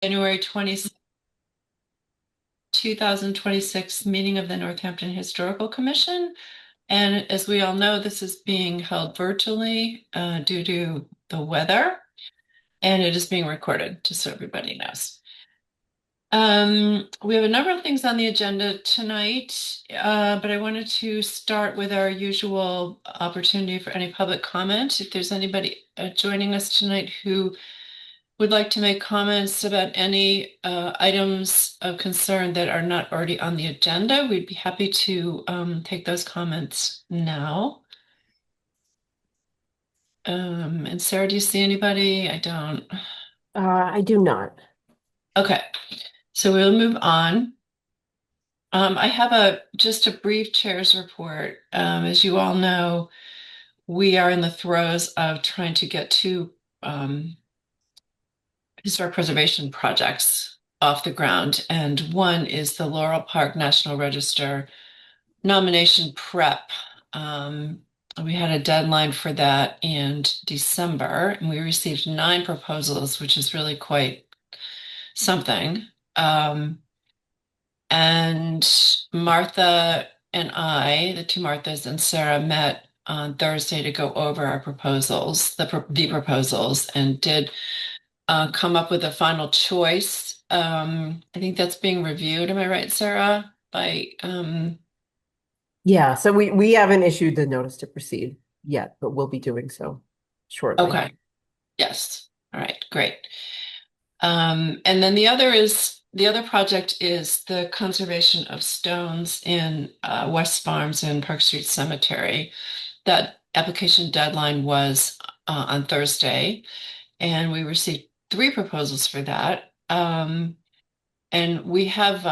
January 20th, 2026 meeting of the Northampton Historical Commission. And as we all know, this is being held virtually due to the weather, and it is being recorded, just so everybody knows. We have a number of things on the agenda tonight, but I wanted to start with our usual opportunity for any public comment. If there's anybody joining us tonight who would like to make comments about any items of concern that are not already on the agenda, we'd be happy to take those comments now. And Sarah, do you see anybody? I don't. I do not. Okay, so we'll move on. I have just a brief chair's report. As you all know, we are in the throes of trying to get two historic preservation projects off the ground, and one is the Laurel Park National Register nomination prep. We had a deadline for that in December, and we received 9 proposals, which is really quite something. And Martha and I, the two Marthas and Sarah, met on Thursday to go over our proposals, the proposals, and did come up with a final choice. I think that's being reviewed. Am I right, Sarah? Yeah, so we haven't issued the notice to proceed yet, but we'll be doing so shortly. Okay. Yes. All right. Great. And then the other project is the conservation of stones in West Farms and Park Street Cemetery. That application deadline was on Thursday, and we received 3 proposals for that. And we have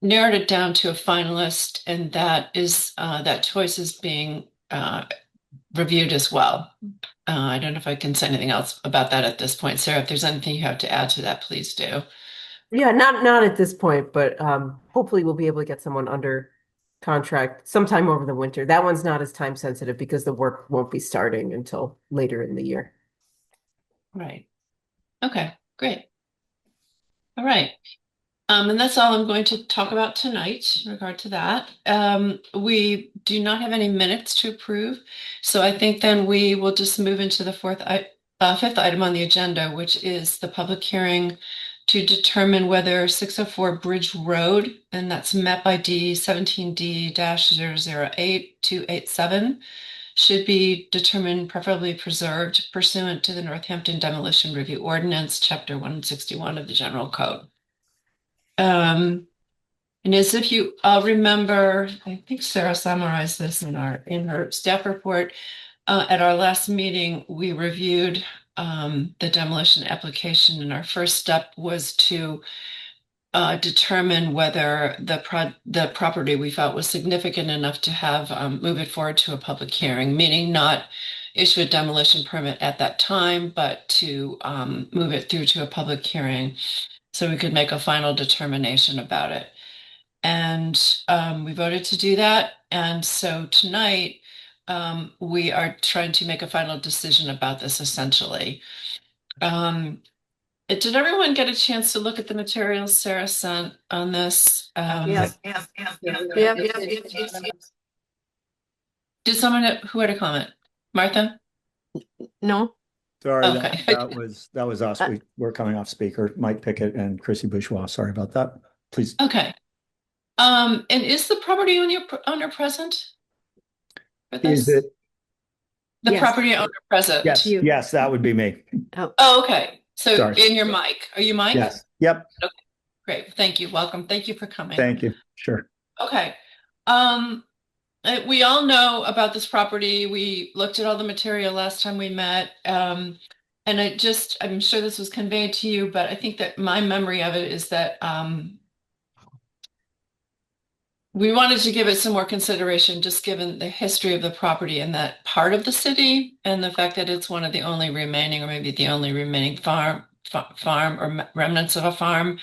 narrowed it down to a finalist, and that choice is being reviewed as well. I don't know if I can say anything else about that at this point. Sarah, if there's anything you have to add to that, please do. Yeah, not at this point, but hopefully we'll be able to get someone under contract sometime over the winter. That one's not as time sensitive because the work won't be starting until later in the year. Right. Okay, great. All right. And that's all I'm going to talk about tonight in regard to that. We do not have any minutes to approve, so I think then we will just move into the fifth item on the agenda, which is the public hearing to determine whether 604 Bridge Road, and that's map ID 17D-008287, should be determined preferably preserved pursuant to the Northampton Demolition Review Ordinance, Chapter 161 of the General Code. And as if you all remember, I think Sarah summarized this in her staff report. At our last meeting, we reviewed the demolition application, and our first step was to determine whether the property we felt was significant enough to have move it forward to a public hearing, meaning not issue a demolition permit at that time, but to move it through to a public hearing so we could make a final determination about it. And we voted to do that. And so tonight, we are trying to make a final decision about this essentially. Did everyone get a chance to look at the materials Sarah sent on this? Yes. Yeah. Did someone who had a comment? Martha? No. Sorry, Okay. that was us. We're coming off speaker. Mike Pickett and Chrissy Bourgeois. Sorry about that. Please. Okay. And is the property owner present for Is this? it? The Yes. property owner present? Yes, You. yes, that would be me. Oh, okay. So Sorry. in your mic. Are you Mike? Yes. Yep. Okay. Great. Thank you. Welcome. Thank you for coming. Thank you. Sure. Okay. We all know about this property. We looked at all the material last time we met. And I'm sure this was conveyed to you, but I think that my memory of it is that we wanted to give it some more consideration, just given the history of the property in that part of the city and the fact that it's one of the only remaining, or maybe the only remaining farm or remnants of a farm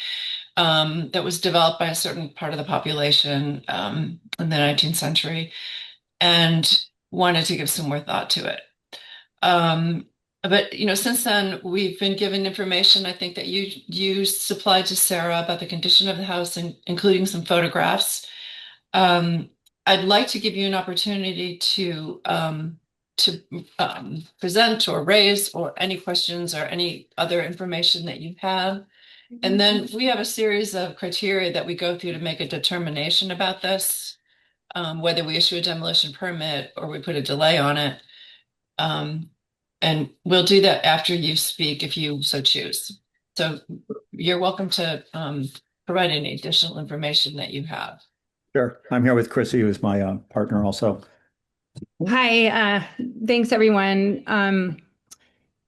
that was developed by a certain part of the population in the 19th century, and wanted to give some more thought to it. But since then we've been given information. I think that you supplied to Sarah about the condition of the house, and including some photographs. Um, I'd like to give you an opportunity to present or raise or any questions or any other information that you have. And then we have a series of criteria that we go through to make a determination about this, whether we issue a demolition permit or we put a delay on it. Um, and we'll do that after you speak if you so choose. So you're welcome to provide any additional information that you have. Sure. I'm here with Chrissy, who's my partner also. Hi, thanks everyone.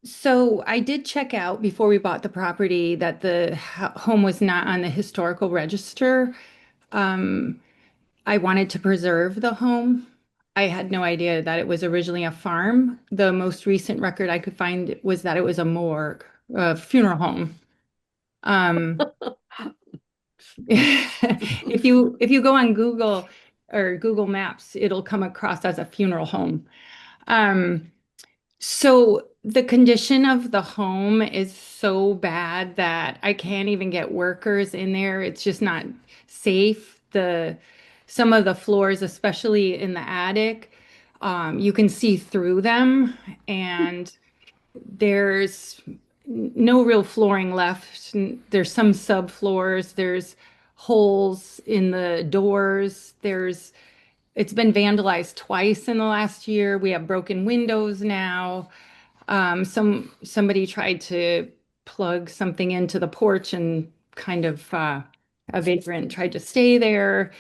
So I did check out before we bought the property that the home was not on the historical register. Um, I wanted to preserve the home. I had no idea that it was originally a farm. The most recent record I could find was that it was a morgue, a funeral home. Um, if you go on Google or Google Maps, it'll come across as a funeral home. Um, So the condition of the home is so bad that I can't even get workers in there. It's just not safe. Some of the floors, especially in the attic, you can see through them, and there's no real flooring left. There's some subfloors. There's holes in the doors. It's been vandalized twice in the last year. We have broken windows now. Somebody tried to plug something into the porch and kind of a vagrant tried to stay there.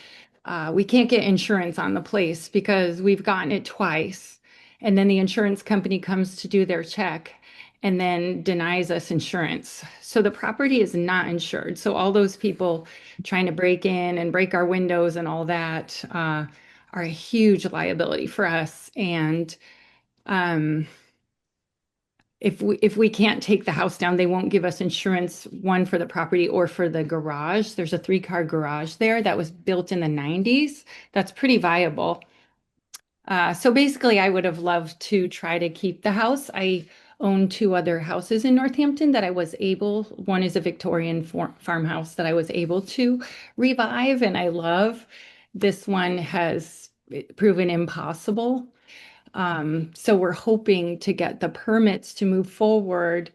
We can't get insurance on the place because we've gotten it twice. And then the insurance company comes to do their check and then denies us insurance. So the property is not insured. So all those people trying to break in and break our windows and all that are a huge liability for us. And um, if we can't take the house down, they won't give us insurance, one for the property or for the garage. There's a 3-car garage there that was built in the 90s. That's pretty viable. So basically, I would have loved to try to keep the house. I own 2 other houses in Northampton that I was able, one is a Victorian farmhouse that I was able to revive and I love. This one has proven impossible. So we're hoping to get the permits to move forward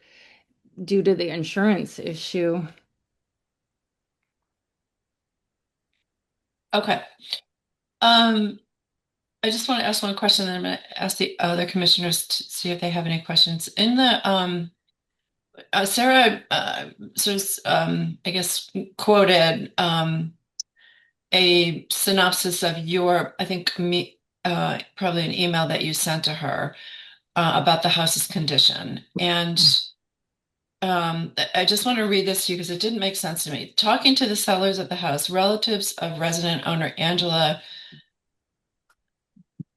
due to the insurance issue. Okay. I just want to ask one question, and I'm going to ask the other commissioners to see if they have any questions. In the Sarah sort of I guess quoted a synopsis of your, I think me probably an email that you sent to her about the house's condition. And I just want to read this to you because it didn't make sense to me. Talking to the sellers of the house, relatives of resident owner Angela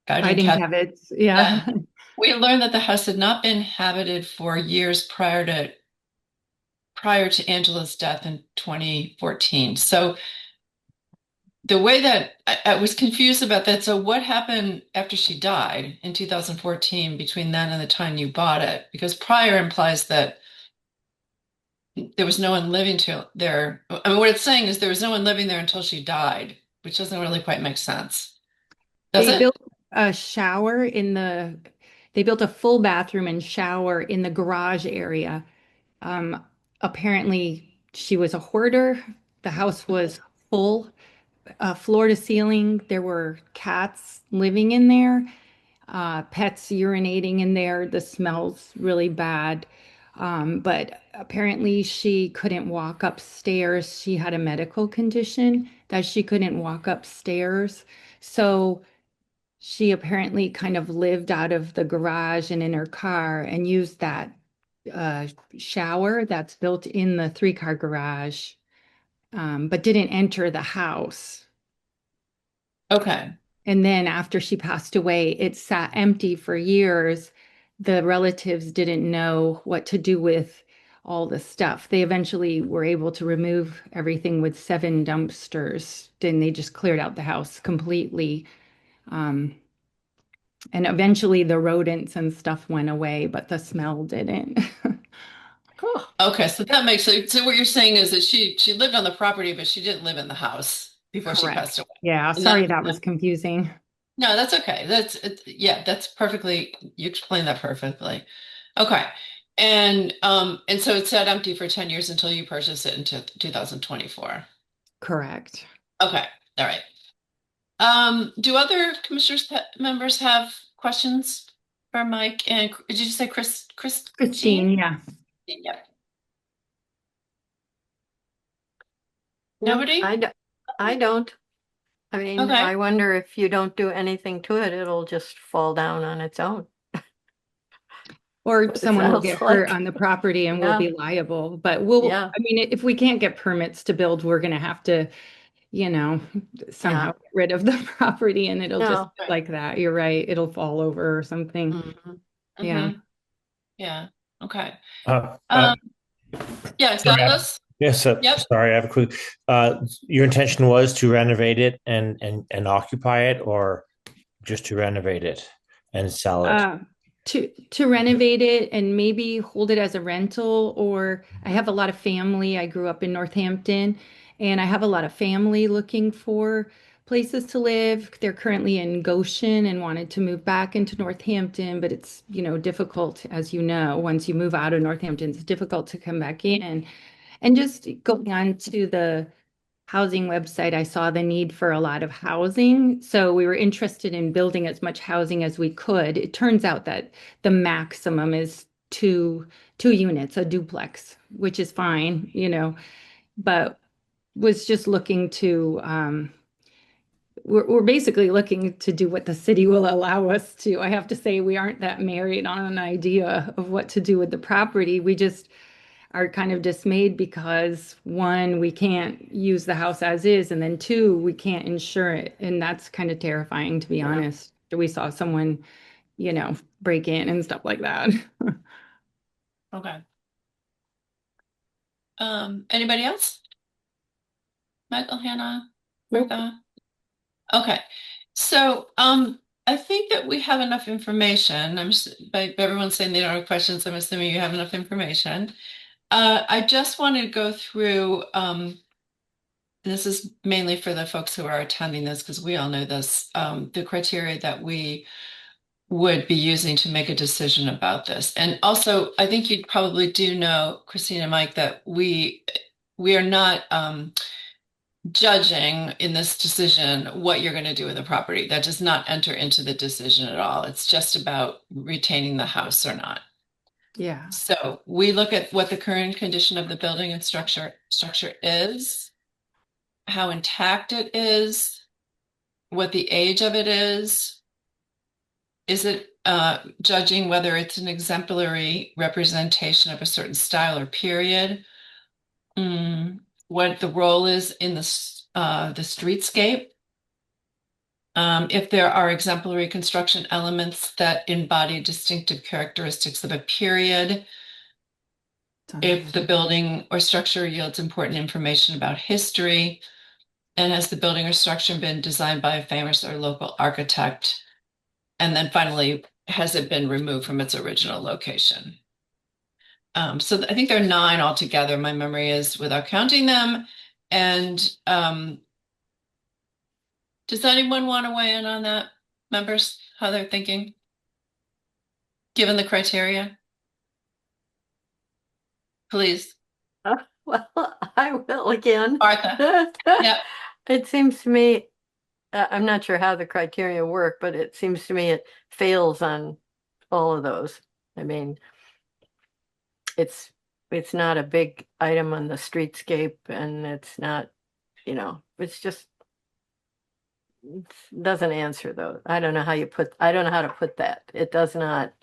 I didn't have it. Yeah. we learned that the house had not been inhabited for years prior to Angela's death in 2014. So the way that I was confused about that. So what happened after she died in 2014 between then and the time you bought it? Because prior implies that there was no one living there. I mean, what it's saying is there was no one living there until she died, which doesn't really quite make sense. Does They it? built a shower they built a full bathroom and shower in the garage area. Um, Apparently she was a hoarder. The house was full, floor to ceiling. There were cats living in there, pets urinating in there. The smell's really bad. But apparently she couldn't walk upstairs. She had a medical condition that she couldn't walk upstairs. So she apparently kind of lived out of the garage and in her car and used that uh, shower that's built in the 3-car garage, but didn't enter the house. Okay. And then after she passed away, it sat empty for years. The relatives didn't know what to do with all the stuff. They eventually were able to remove everything with 7 dumpsters. Then they just cleared out the house completely. Um, And eventually the rodents and stuff went away, but the smell didn't. Oh, Okay, so that makes sense. So what you're saying is that she lived on the property, but she didn't live in the house before she passed Correct. away. Yeah, And sorry that was confusing. no, that's okay. Yeah, that's perfectly, you explained that perfectly. Okay. And so it sat empty for 10 years until you purchased it into 2024. Correct. Okay. All right. Do other commissioners members have questions for Mike? And did you say Christine? Christine, yeah. Yep. No, Nobody? I don't. I mean, Okay. I wonder if you don't do anything to it, it'll just fall down on its own. Or It someone will sounds get hurt like. on the property and we'll Yeah, be liable. But yeah, I mean, if we can't get permits to build, we're going to have to, you know, somehow yeah. get rid of the property and it'll just No. be like that. You're right. It'll fall over or something. Mhm. Yeah. Yeah. Okay. Uh, Um, yeah, sorry, Douglas? yes, Yep. sorry, I have a quick, your intention was to renovate it and occupy it, or just to renovate it and sell it? Uh, to renovate it and maybe hold it as a rental, or I have a lot of family. I grew up in Northampton and I have a lot of family looking for places to live. They're currently in Goshen and wanted to move back into Northampton, but it's, difficult, as you know, once you move out of Northampton, it's difficult to come back in. And just going on to the housing website, I saw the need for a lot of housing. So we were interested in building as much housing as we could. It turns out that the maximum is two units, a duplex, which is fine, but was just looking to we're basically looking to do what the city will allow us to. I have to say we aren't that married on an idea of what to do with the property. We just are kind of dismayed because one, we can't use the house as is, and then two, we can't insure it. And that's kind of terrifying, to be Yeah. honest. We saw someone, break in and stuff like that. Okay. Anybody else? Michael, Hannah, Nope. Martha? Okay. So, I think that we have enough information. By everyone saying they don't have questions, I'm assuming you have enough information. I just want to go through, this is mainly for the folks who are attending this, because we all know this, the criteria that we would be using to make a decision about this. And also, I think you probably do know, Christine and Mike, that we are not judging in this decision what you're going to do with the property. That does not enter into the decision at all. It's just about retaining the house or not. Yeah. So we look at what the current condition of the building and structure is, how intact it is, what the age of it is. Is it judging whether it's an exemplary representation of a certain style or period? What the role is in the streetscape? If there are exemplary construction elements that embody distinctive characteristics of a period, if the building or structure yields important information about history, and has the building or structure been designed by a famous or local architect? And then finally, has it been removed from its original location? So I think there are 9 altogether, my memory is, without counting them. And does anyone want to weigh in on that, members, how they're thinking, given the criteria? Please, Well, I will again. Martha. Yeah. It seems to me, I'm not sure how the criteria work, but it seems to me it fails on all of those. I mean, it's not a big item on the streetscape and it's not, it's just it doesn't answer those. I don't know I don't know how to put that. It does not,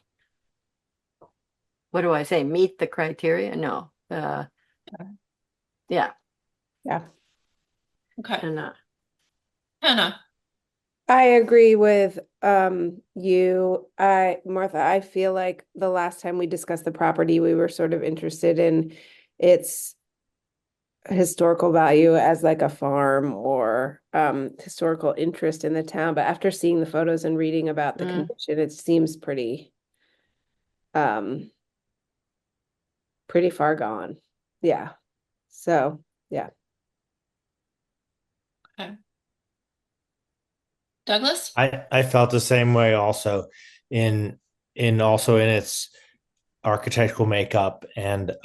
what do I say, meet the criteria? No. Yeah. Yeah. Okay. And Hannah. I agree with you. Martha, I feel like the last time we discussed the property, we were sort of interested in its historical value as like a farm or historical interest in the town, but after seeing the photos and reading about the condition, it seems um pretty far gone. Yeah. So, yeah. Okay. Douglas? I felt the same way also in also in its architectural makeup and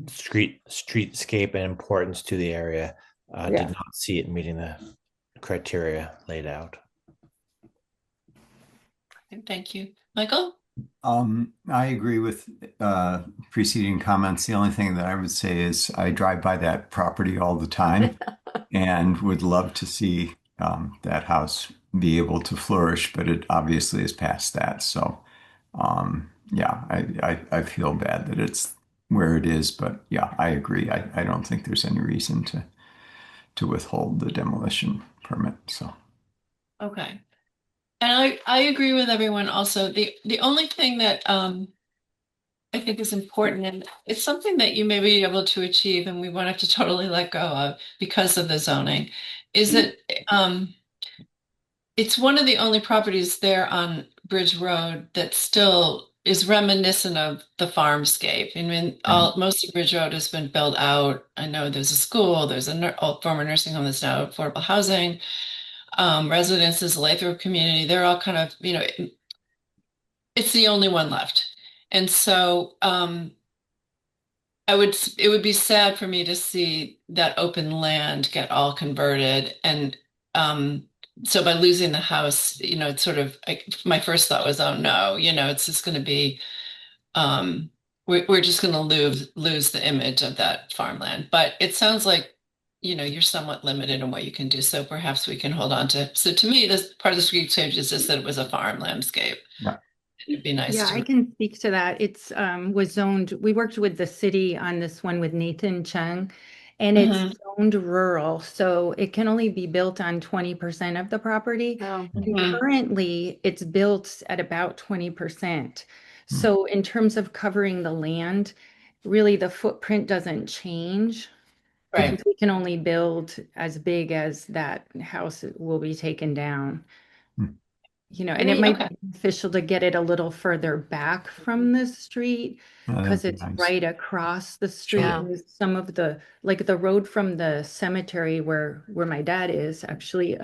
streetscape and importance to the area. Yeah. Did not see it meeting the criteria laid out. Thank you. Michael? I agree with preceding comments. The only thing that I would say is I drive by that property all the time and would love to see that house be able to flourish, but it obviously is past that. So, yeah, I feel bad that it's where it is, but yeah, I agree. I don't think there's any reason to withhold the demolition permit. So, Okay. And I agree with everyone also. The only thing that I think is important, and it's something that you may be able to achieve and we won't have to totally let go of because of the zoning, is that it's one of the only properties there on Bridge Road that still is reminiscent of the farmscape. I mean, most of Bridge Road has been built out. I know there's a school, there's a old former nursing home that's now affordable housing, residences, Lathrop community. They're all kind of, it's the only one left. And so it would be sad for me to see that open land get all converted. And so by losing the house, it's sort of like, my first thought was, oh no, it's just going to be, we're just going to lose the image of that farmland. But it sounds like, you're somewhat limited in what you can do. So perhaps we can hold on to. So to me, this part of the street change is just that it was a farm landscape. yeah. It'd be nice Yeah, to. I can speak to that. It's was zoned. We worked with the city on this one with Nathan Chung, and it's Mhm. zoned rural, so it can only be built on 20% of the property. Oh, And Mhm. currently, it's built at about 20%. Hmm. So in terms of covering the land, really the footprint doesn't change Right. because we can only build as big as that house will be taken down. Hmm. And it might Okay. be beneficial to get it a little further back from the street That'd because be it's nice. right across the street Yeah. with some of like the road from the cemetery where my dad is actually,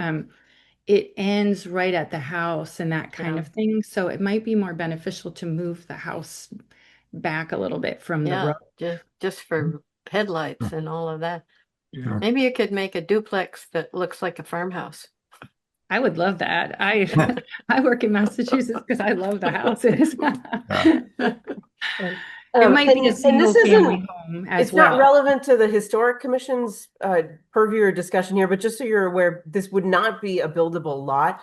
it ends right at the house and that kind Yeah. of thing. So it might be more beneficial to move the house back a little bit from the Yeah, road. just for headlights Sure. and all of that. Sure. Maybe you could make a duplex that looks like a farmhouse. I would love that. I work in Massachusetts because I love the houses. It might be a And this single family isn't, home as it's not well. relevant to the Historic Commission's purview or discussion here, but just so you're aware, this would not be a buildable lot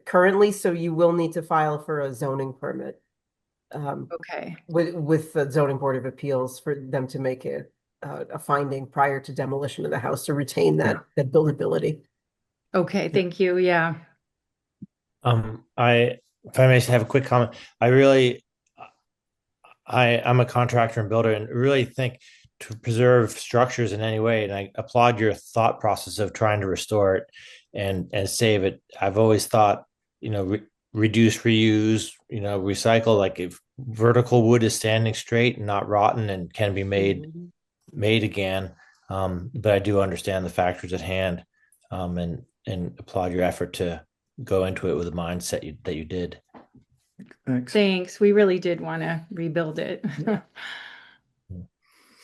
currently, so you will need to file for a zoning permit Okay. with the Zoning Board of Appeals for them to make a finding prior to demolition of the house to retain that buildability. Okay, thank you. Yeah. If I may have a quick comment, I'm a contractor and builder and really think to preserve structures in any way. And I applaud your thought process of trying to restore it and save it. I've always thought, reduce, reuse, recycle, like if vertical wood is standing straight and not rotten and can be made again. But I do understand the factors at hand, and applaud your effort to go into it with the mindset that you did. Thanks. Thanks. We really did want to rebuild it.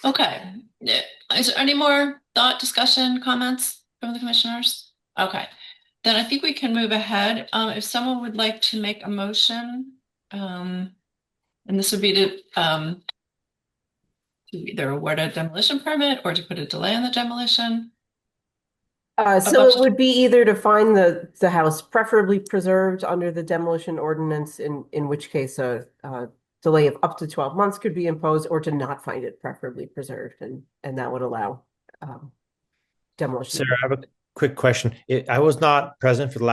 Okay. Yeah. Is there any more thought, discussion, comments from the commissioners? Okay. Then I think we can move ahead. If someone would like to make a motion, and this would be to either award a demolition permit or to put a delay on the demolition. So it would be either to find the house preferably preserved under the demolition ordinance, in which case a delay of up to 12 months could be imposed, or to not find it preferably preserved, and that would allow demolition. Sarah, I have a quick question. I was not present for the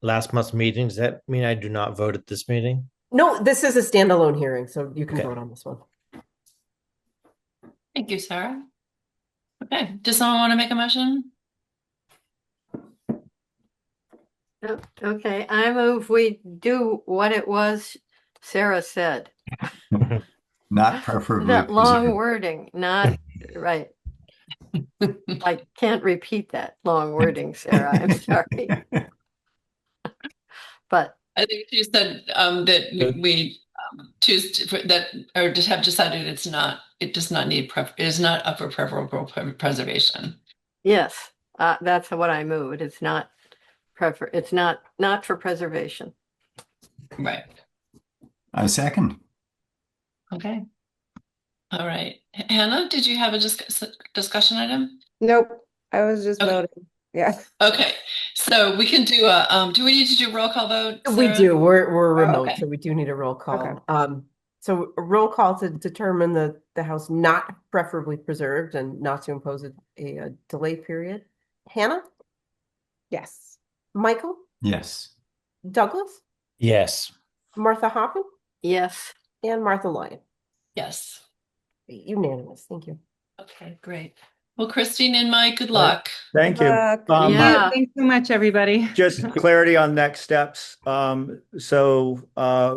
last month's meeting. Does that mean I do not vote at this meeting? No, this is a standalone hearing, so you can Okay. vote on this one. Thank you, Sarah. Okay, does someone want to make a motion? Okay, I move we do what it was Sarah said. Not preferably That long preserved. wording, not right. I can't repeat that long wording, Sarah. I'm sorry. But I think you said that we choose that, or just have decided it does not need it is not up for preferable preservation. yes, that's what I moved. It's not it's not for preservation. Right. A second. Okay. All right. Hannah, did you have a discussion item? Nope, I was just Okay. voting. Yeah. Okay. So we can do do we need to do roll call vote? We Sarah? do, we're remote, okay. so we do need a roll Okay. call. So a roll call to determine the house not preferably preserved and not to impose a delay period. Hannah, Yes. Michael, Yes. Douglas, Yes. Martha Hoppin, Yes. and Martha Lyon. Yes. Unanimous, thank you. Okay, great. Well, Christine and Mike, good All right. luck. Thank you. Yeah. Thanks so much, everybody. Just clarity on next steps. So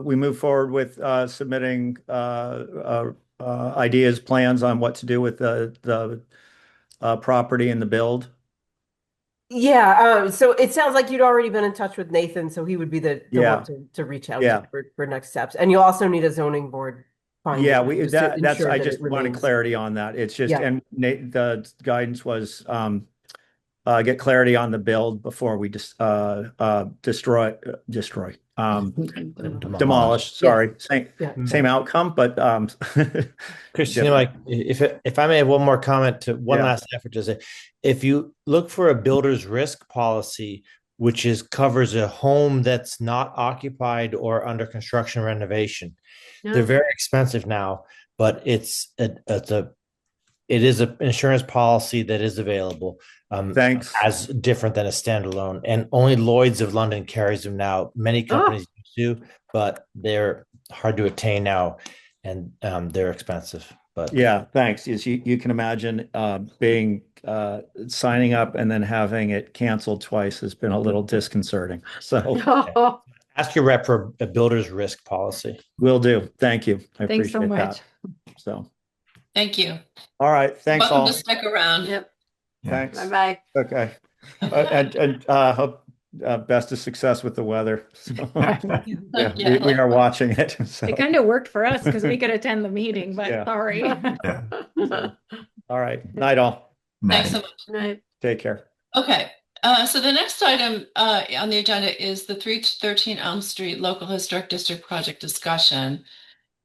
we move forward with submitting ideas, plans on what to do with the property and the build. Yeah, so it sounds like you'd already been in touch with Nathan, so he would be the Yeah. one to reach out Yeah. to for next steps. And you also need a zoning board finding. Yeah, just to that's ensure I that just it wanted remains. clarity on that. It's just Yeah. and the guidance was get clarity on the build before we just destroy demolish. Yeah. Sorry, Yeah. same outcome, but Christine, different. like if I may have one more comment to one Yeah. last effort to say, if you look for a builder's risk policy, which covers a home that's not occupied or under construction renovation, they're very expensive now, but it is an insurance policy that is available. Thanks. As different than a standalone, and only Lloyd's of London carries them now. Many companies do, but they're hard to attain now, and they're expensive. But Yeah, thanks. As you can imagine, being signing up and then having it canceled twice has been a little disconcerting. So ask your rep for a builder's risk policy. will do. Thank you. I Thanks so appreciate much. that. So, Thank you. all right. Thanks Welcome all. to stick around. Yep. Thanks. Bye-bye. Okay. And hope best of success with the weather. So, yeah, we are watching it. So, It kind of worked for us because we could attend the meeting, but Yeah. sorry. Yeah. all right. Night all. Thanks so Nice. much. Right. Take care. Okay. So the next item on the agenda is the 313 Elm Street Local Historic District Project discussion.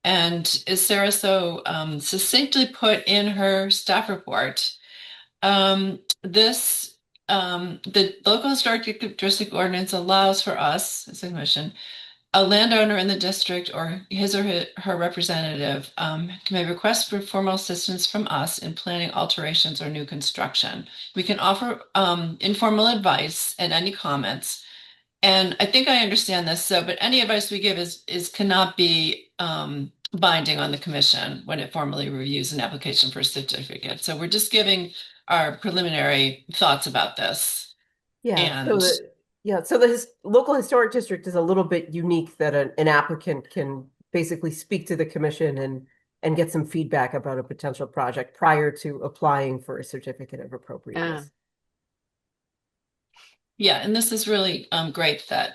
And as Sarah so succinctly put in her staff report, the local historic district ordinance allows for us, as I mentioned, a landowner in the district or his or her representative may request for formal assistance from us in planning alterations or new construction. We can offer informal advice and any comments. And I think I understand this. So, but any advice we give is cannot be binding on the commission when it formally reviews an application for a certificate. So we're just giving our preliminary thoughts about this. Yeah. And So the local historic district is a little bit unique that an applicant can basically speak to the commission and get some feedback about a potential project prior to applying for a certificate of appropriateness. yeah, and this is really great that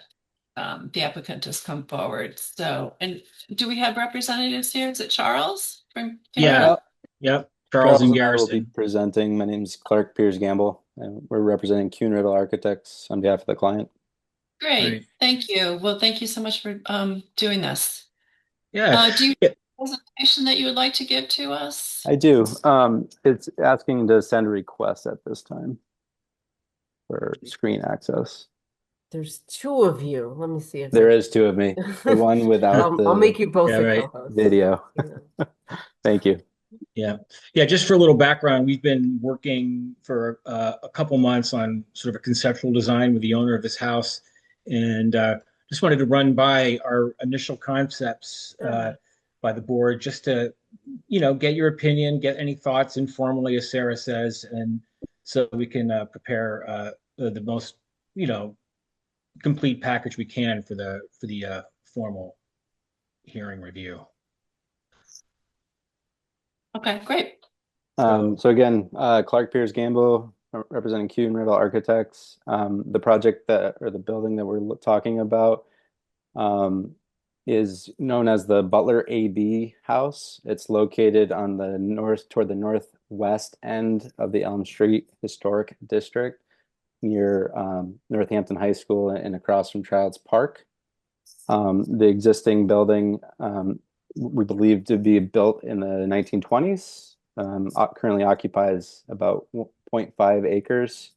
the applicant has come forward. So, and do we have representatives here? Is it Charles from Canada? Yep. Charles and I will be Garrison. presenting. My name is Clark Piers Gamble, and we're representing Kuhn Riddle Architects on behalf of the client. Great. Thank you. Well, thank you so much for doing this. Yeah. Do you have a presentation that you would like to give to us? I do. It's asking to send a request at this time for screen access. There's two of you. Let me see if There is two of me. The one without I'll make you both Yeah, the right. co-hosts. video. Thank you. Yeah. Just for a little background, we've been working for a couple months on sort of a conceptual design with the owner of this house, and just wanted to run by our initial concepts by the board just to get your opinion, get any thoughts informally, as Sarah says, and so we can prepare the most, complete package we can for the formal hearing review. Okay, great. So again, Clark Piers Gamble, representing Q and Riddle Architects. The project or the building that we're talking about is known as the Butler AB House. It's located on the toward the northwest end of the Elm Street Historic District, near Northampton High School and across from Childs Park. The existing building, we believe to be built in the 1920s. Currently occupies about 0.5 acres.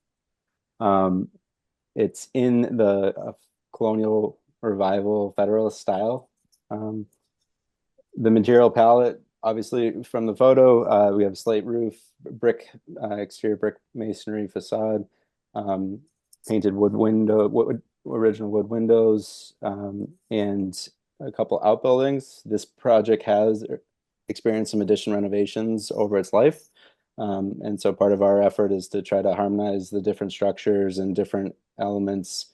It's in the colonial revival Federalist style. The material palette, obviously from the photo, we have slate roof, brick, exterior brick masonry facade, painted original wood windows, and a couple outbuildings. This project has experienced some addition renovations over its life. And so part of our effort is to try to harmonize the different structures and different elements,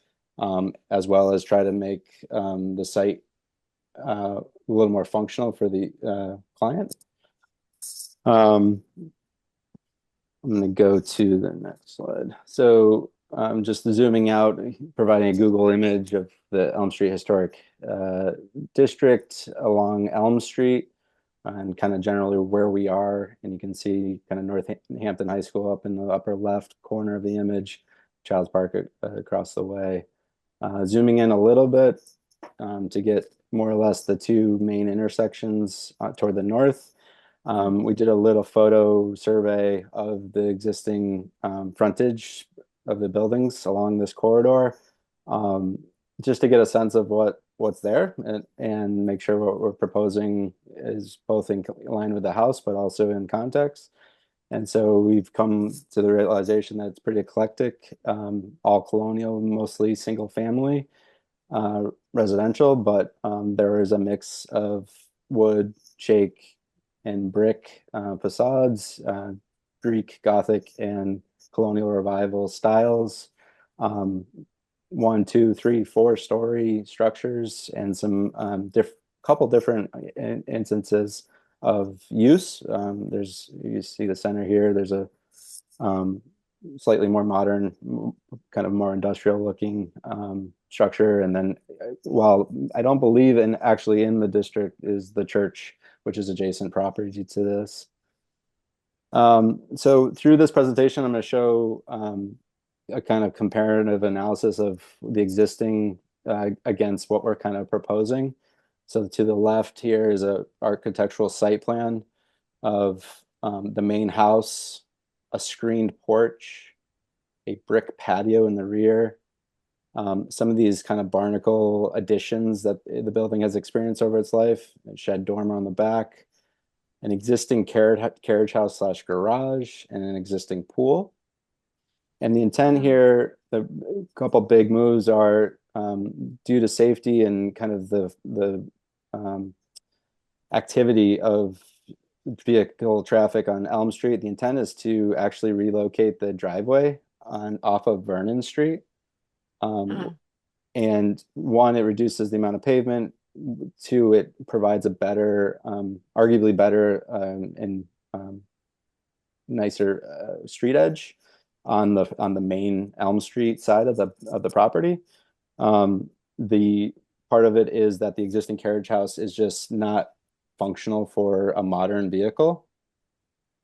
as well as try to make the site a little more functional for the client. I'm going to go to the next slide. So just zooming out, providing a Google image of the Elm Street Historic District along Elm Street, and kind of generally where we are. And you can see kind of Northampton High School up in the upper left corner of the image, Childs Park across the way. Zooming in a little bit to get more or less the two main intersections toward the north. We did a little photo survey of the existing frontage of the buildings along this corridor, just to get a sense of what's there and make sure what we're proposing is both in line with the house, but also in context. And so we've come to the realization that it's pretty eclectic, all colonial, mostly single family, residential, but there is a mix of wood, shake, and brick facades, Greek, Gothic, and colonial revival styles. 1, 2, 3, 4-story structures, and some couple different instances of use. You see the center here. There's a slightly more modern, kind of more industrial looking structure. And then, while I don't believe actually in the district is the church, which is adjacent property to this. So through this presentation, I'm going to show a kind of comparative analysis of the existing against what we're kind of proposing. So to the left here is a architectural site plan of the main house, a screened porch, a brick patio in the rear. Some of these kind of barnacle additions that the building has experienced over its life, a shed dormer on the back, an existing carriage house / garage, and an existing pool. And the intent here, the couple big moves are due to safety and kind of the activity of vehicle traffic on Elm Street. The intent is to actually relocate the driveway off of Vernon Street. And 1, it reduces the amount of pavement. 2, it provides a better, arguably better and nicer street edge on the main Elm Street side of the property. The part of it is that the existing carriage house is just not functional for a modern vehicle.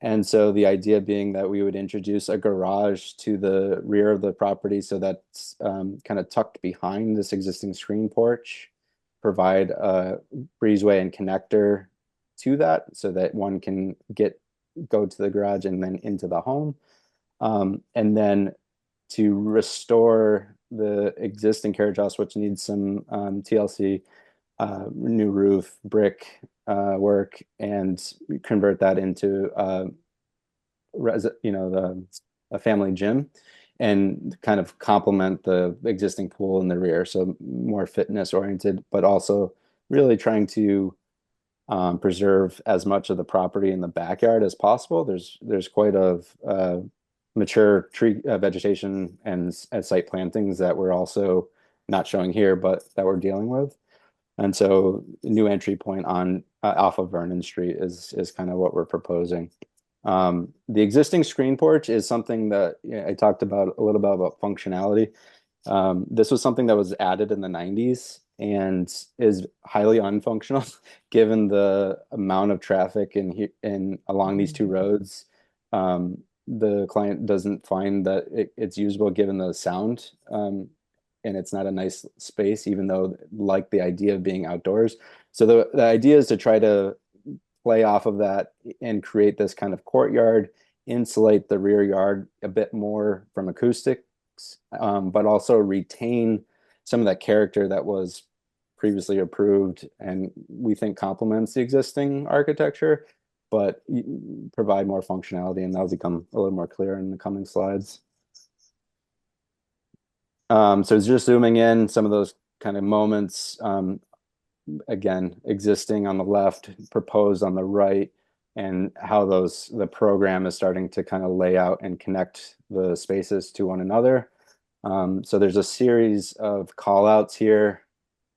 And so the idea being that we would introduce a garage to the rear of the property, so that's kind of tucked behind this existing screen porch, provide a breezeway and connector to that so that one can go to the garage and then into the home. And then to restore the existing carriage house, which needs some TLC, new roof, brick work, and convert that into a family gym, and kind of complement the existing pool in the rear. So more fitness oriented, but also really trying to preserve as much of the property in the backyard as possible. There's quite a mature tree vegetation and site plantings that we're also not showing here, but that we're dealing with. And so new entry point on off of Vernon Street is kind of what we're proposing. The existing screen porch is something that I talked about a little bit about functionality. This was something that was added in the 90s and is highly unfunctional given the amount of traffic in along these two roads. The client doesn't find that it's usable given the sound, and it's not a nice space, even though like the idea of being outdoors. So the idea is to try to play off of that and create this kind of courtyard, insulate the rear yard a bit more from acoustics, but also retain some of that character that was previously approved and we think complements the existing architecture, but provide more functionality, and that'll become a little more clear in the coming slides. So it's just zooming in some of those kind of moments, again, existing on the left, proposed on the right, and how the program is starting to kind of lay out and connect the spaces to one another. So there's a series of call outs here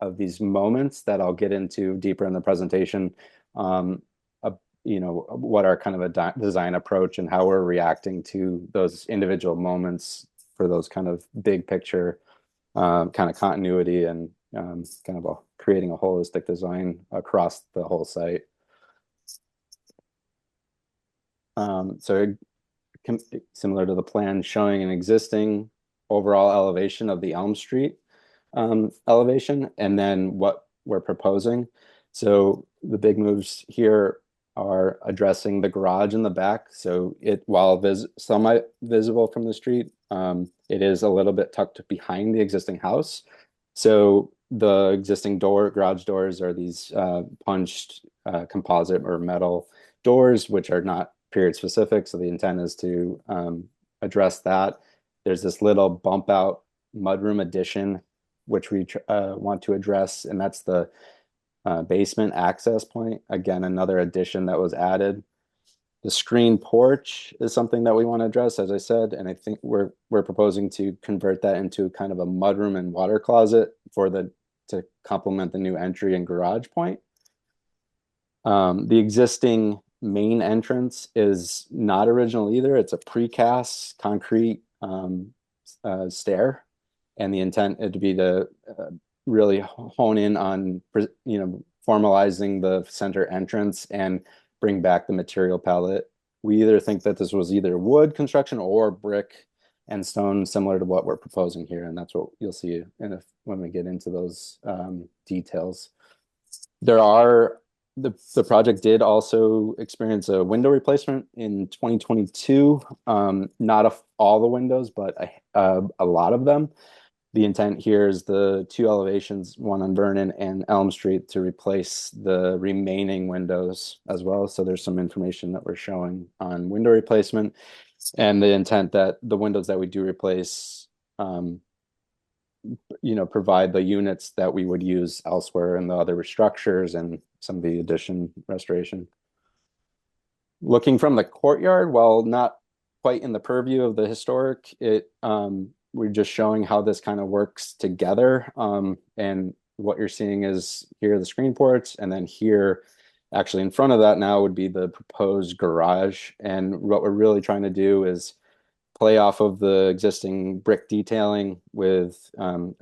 of these moments that I'll get into deeper in the presentation. What our kind of a design approach and how we're reacting to those individual moments for those kind of big picture kind of continuity and kind of creating a holistic design across the whole site. So similar to the plan showing an existing overall elevation of the Elm Street elevation, and then what we're proposing. So the big moves here are addressing the garage in the back. So while somewhat visible from the street, it is a little bit tucked behind the existing house. So the existing garage doors are these punched composite or metal doors, which are not period specific. So the intent is to address that. There's this little bump out mudroom addition, which we want to address, and that's the basement access point. Again, another addition that was added. The screen porch is something that we want to address, as I said, and I think we're proposing to convert that into kind of a mudroom and water closet to complement the new entry and garage point. The existing main entrance is not original either. It's a precast concrete stair, and the intent would be to really hone in on formalizing the center entrance and bring back the material palette. We either think that this was either wood construction or brick and stone, similar to what we're proposing here, and that's what you'll see when we get into those details. The project did also experience a window replacement in 2022. Not all the windows, but a lot of them. The intent here is the two elevations, one on Vernon and Elm Street, to replace the remaining windows as well. So there's some information that we're showing on window replacement, and the intent that the windows that we do replace, provide the units that we would use elsewhere in the other structures and some of the addition restoration. Looking from the courtyard, while not quite in the purview of the historic, we're just showing how this kind of works together. And what you're seeing is here are the screen ports, and then here, actually in front of that now, would be the proposed garage. And what we're really trying to do is play off of the existing brick detailing with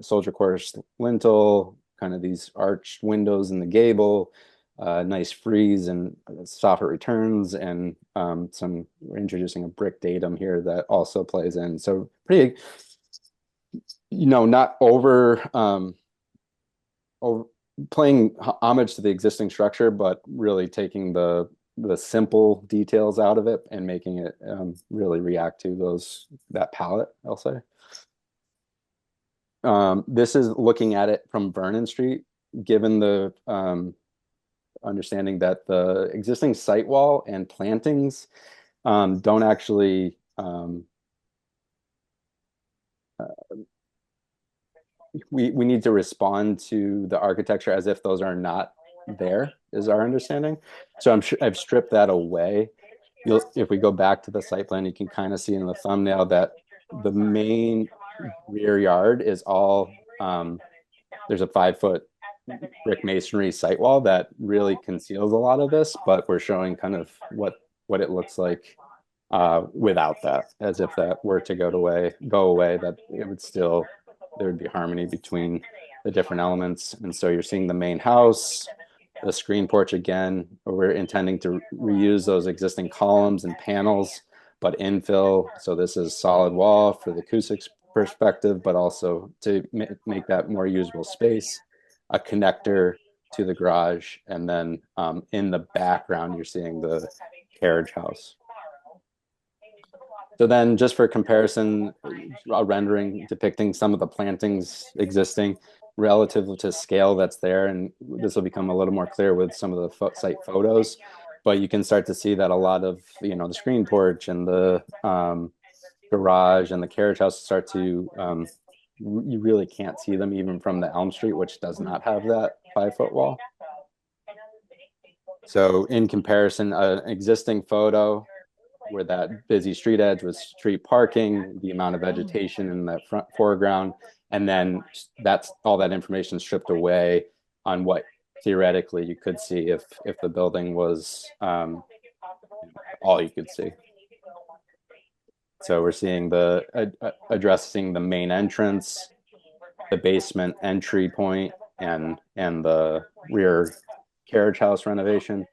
soldier course lintel, kind of these arched windows in the gable, nice frieze and soffit returns, and we're introducing a brick datum here that also plays in. So pretty, not over playing homage to the existing structure, but really taking the simple details out of it and making it really react to that palette, I'll say. This is looking at it from Vernon Street, given the understanding that the existing site wall and plantings don't actually we need to respond to the architecture as if those are not there, is our understanding. So I've stripped that away. If we go back to the site plan, you can kind of see in the thumbnail that the main rear yard is all, there's a 5-foot brick masonry site wall that really conceals a lot of this, but we're showing kind of what it looks like without that, as if that were to go away, that it would still, there would be harmony between the different elements. And so you're seeing the main house, the screen porch again. We're intending to reuse those existing columns and panels, but infill. So this is solid wall for the acoustics perspective, but also to make that more usable space, a connector to the garage. And then in the background, you're seeing the carriage house. So then just for comparison, a rendering depicting some of the plantings existing relative to scale that's there. And this will become a little more clear with some of the site photos, but you can start to see that a lot of, the screen porch and the garage and the carriage house start to, you really can't see them even from the Elm Street, which does not have that 5-foot wall. So in comparison, an existing photo where that busy street edge with street parking, the amount of vegetation in that front foreground, and then that's all that information stripped away on what theoretically you could see if the building was all you could see. So we're seeing addressing the main entrance, the basement entry point, and the rear carriage house renovation,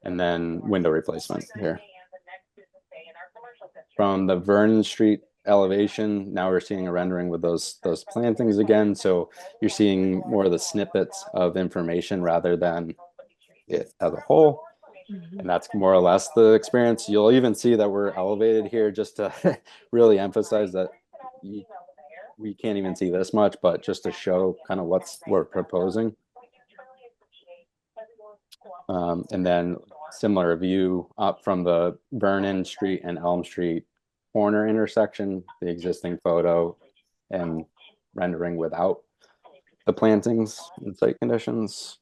and then window replacement here. From the Vernon Street elevation, now we're seeing a rendering with those plantings again. So you're seeing more of the snippets of information rather than it as a whole. And that's more or less the experience. You'll even see that we're elevated here just to really emphasize that we can't even see this much, but just to show kind of what we're proposing. And then similar view up from the Vernon Street and Elm Street corner intersection, the existing photo and rendering without the plantings and site conditions.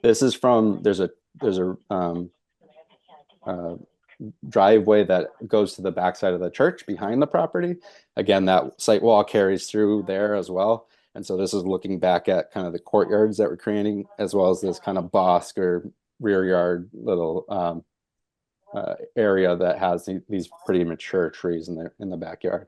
This is from, there's a driveway that goes to the backside of the church behind the property. Again, that site wall carries through there as well. And so this is looking back at kind of the courtyards that we're creating, as well as this kind of bosque or rear yard little area that has these pretty mature trees in the backyard.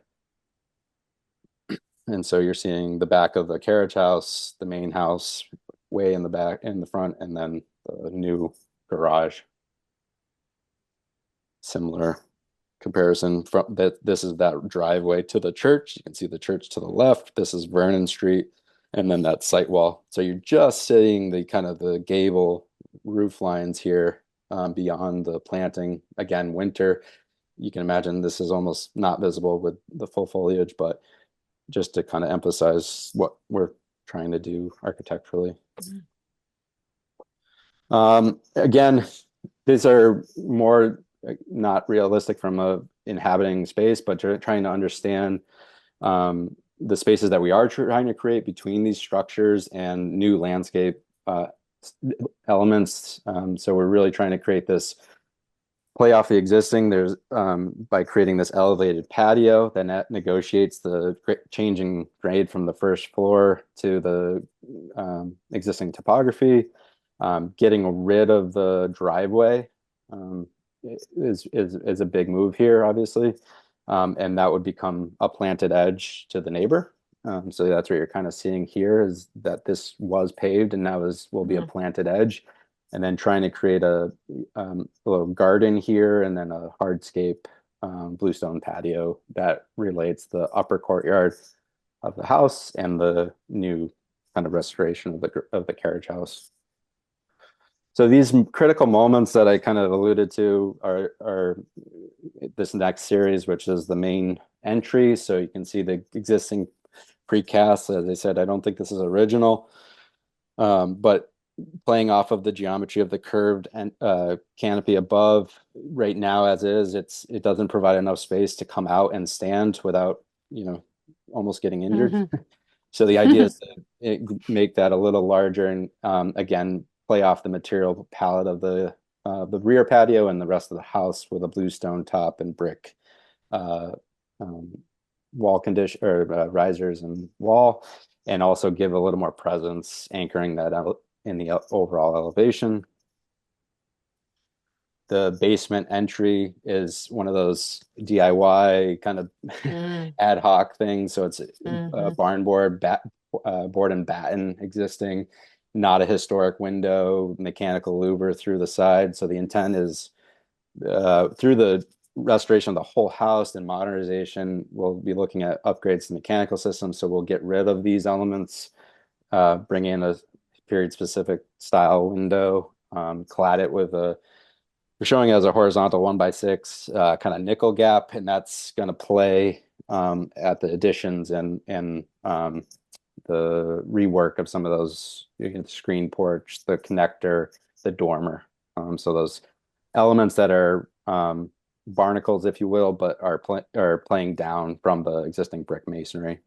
And so you're seeing the back of the carriage house, the main house way in the back, in the front, and then the new garage. Similar comparison from that. This is that driveway to the church. You can see the church to the left. This is Vernon Street, and then that site wall. So you're just seeing the kind of the gable roof lines here beyond the planting. Again, winter, you can imagine this is almost not visible with the full foliage, but just to kind of emphasize what we're trying to do architecturally. Again, these are more not realistic from a inhabiting space, but trying to understand the spaces that we are trying to create between these structures and new landscape elements. So we're really trying to create this play off the existing. There's by creating this elevated patio that negotiates the changing grade from the first floor to the existing topography. Getting rid of the driveway is a big move here, obviously, and that would become a planted edge to the neighbor. So that's what you're kind of seeing here, is that this was paved and now will be a planted edge, and then trying to create a little garden here and then a hardscape bluestone patio that relates the upper courtyard of the house and the new kind of restoration of the carriage house. So these critical moments that I kind of alluded to are this next series, which is the main entry. So you can see the existing precast. As I said, I don't think this is original, but playing off of the geometry of the curved canopy above right now as is, it doesn't provide enough space to come out and stand without, almost getting injured. So the idea is to make that a little larger and again, play off the material palette of the rear patio and the rest of the house with a bluestone top and brick uh, um, wall condition or risers and wall, and also give a little more presence, anchoring that out in the overall elevation. The basement entry is one of those DIY kind of ad hoc things. So it's barn board, board and batten existing, not a historic window, mechanical louver through the side. So the intent is through the restoration of the whole house and modernization, we'll be looking at upgrades to mechanical systems. So we'll get rid of these elements, bring in a period specific style window, clad it with we're showing it as a horizontal 1x6 kind of nickel gap, and that's going to play at the additions and the rework of some of those screen porch, the connector, the dormer. So those elements that are barnacles, if you will, but are playing down from the existing brick masonry.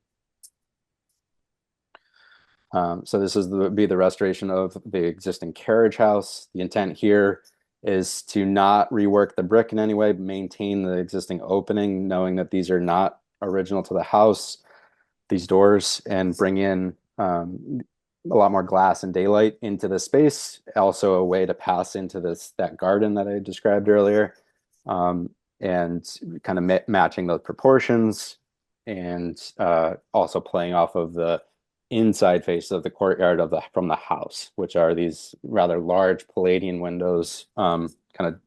So this is be the restoration of the existing carriage house. The intent here is to not rework the brick in any way, but maintain the existing opening, knowing that these are not original to the house, these doors, and bring in a lot more glass and daylight into the space. Also a way to pass into that garden that I described earlier, and kind of matching those proportions, and also playing off of the inside face of the courtyard from the house, which are these rather large Palladian windows, kind of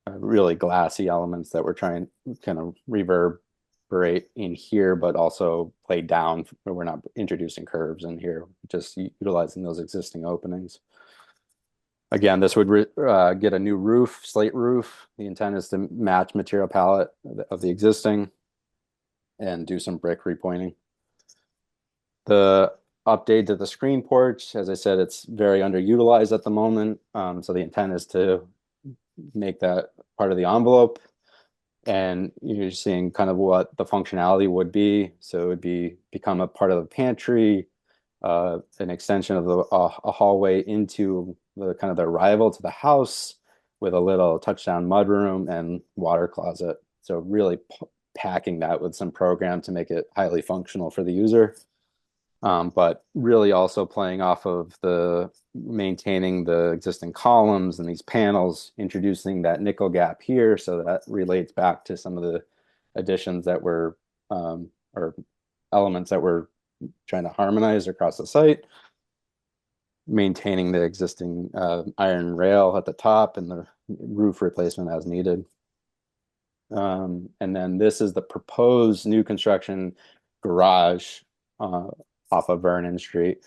really glassy elements that we're trying to kind of reverberate in here, but also play down. We're not introducing curves in here, just utilizing those existing openings. Again, this would get a new roof, slate roof. The intent is to match material palette of the existing and do some brick repointing. The update to the screen porch, as I said, it's very underutilized at the moment. So the intent is to make that part of the envelope. And you're seeing kind of what the functionality would be. So it would become a part of the pantry, an extension of a hallway into the kind of the arrival to the house with a little touchdown mudroom and water closet. So really packing that with some program to make it highly functional for the user. But really also playing off of maintaining the existing columns and these panels, introducing that nickel gap here. So that relates back to some of the additions that were, or elements that we're trying to harmonize across the site. Maintaining the existing iron rail at the top and the roof replacement as needed. And then this is the proposed new construction garage off of Vernon Street.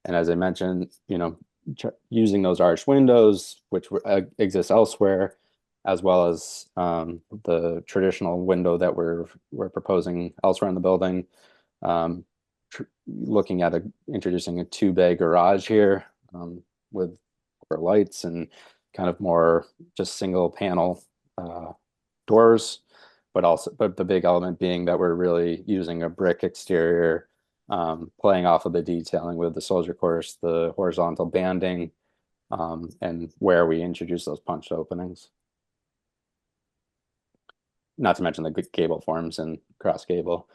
And as I mentioned, using those arched windows, which exist elsewhere, as well as the traditional window that we're proposing elsewhere in the building. Looking at introducing a 2-bay garage here with lights and kind of more just single panel doors, but the big element being that we're really using a brick exterior, playing off of the detailing with the soldier course, the horizontal banding, and where we introduce those punched openings. Not to mention the gable forms and cross gable.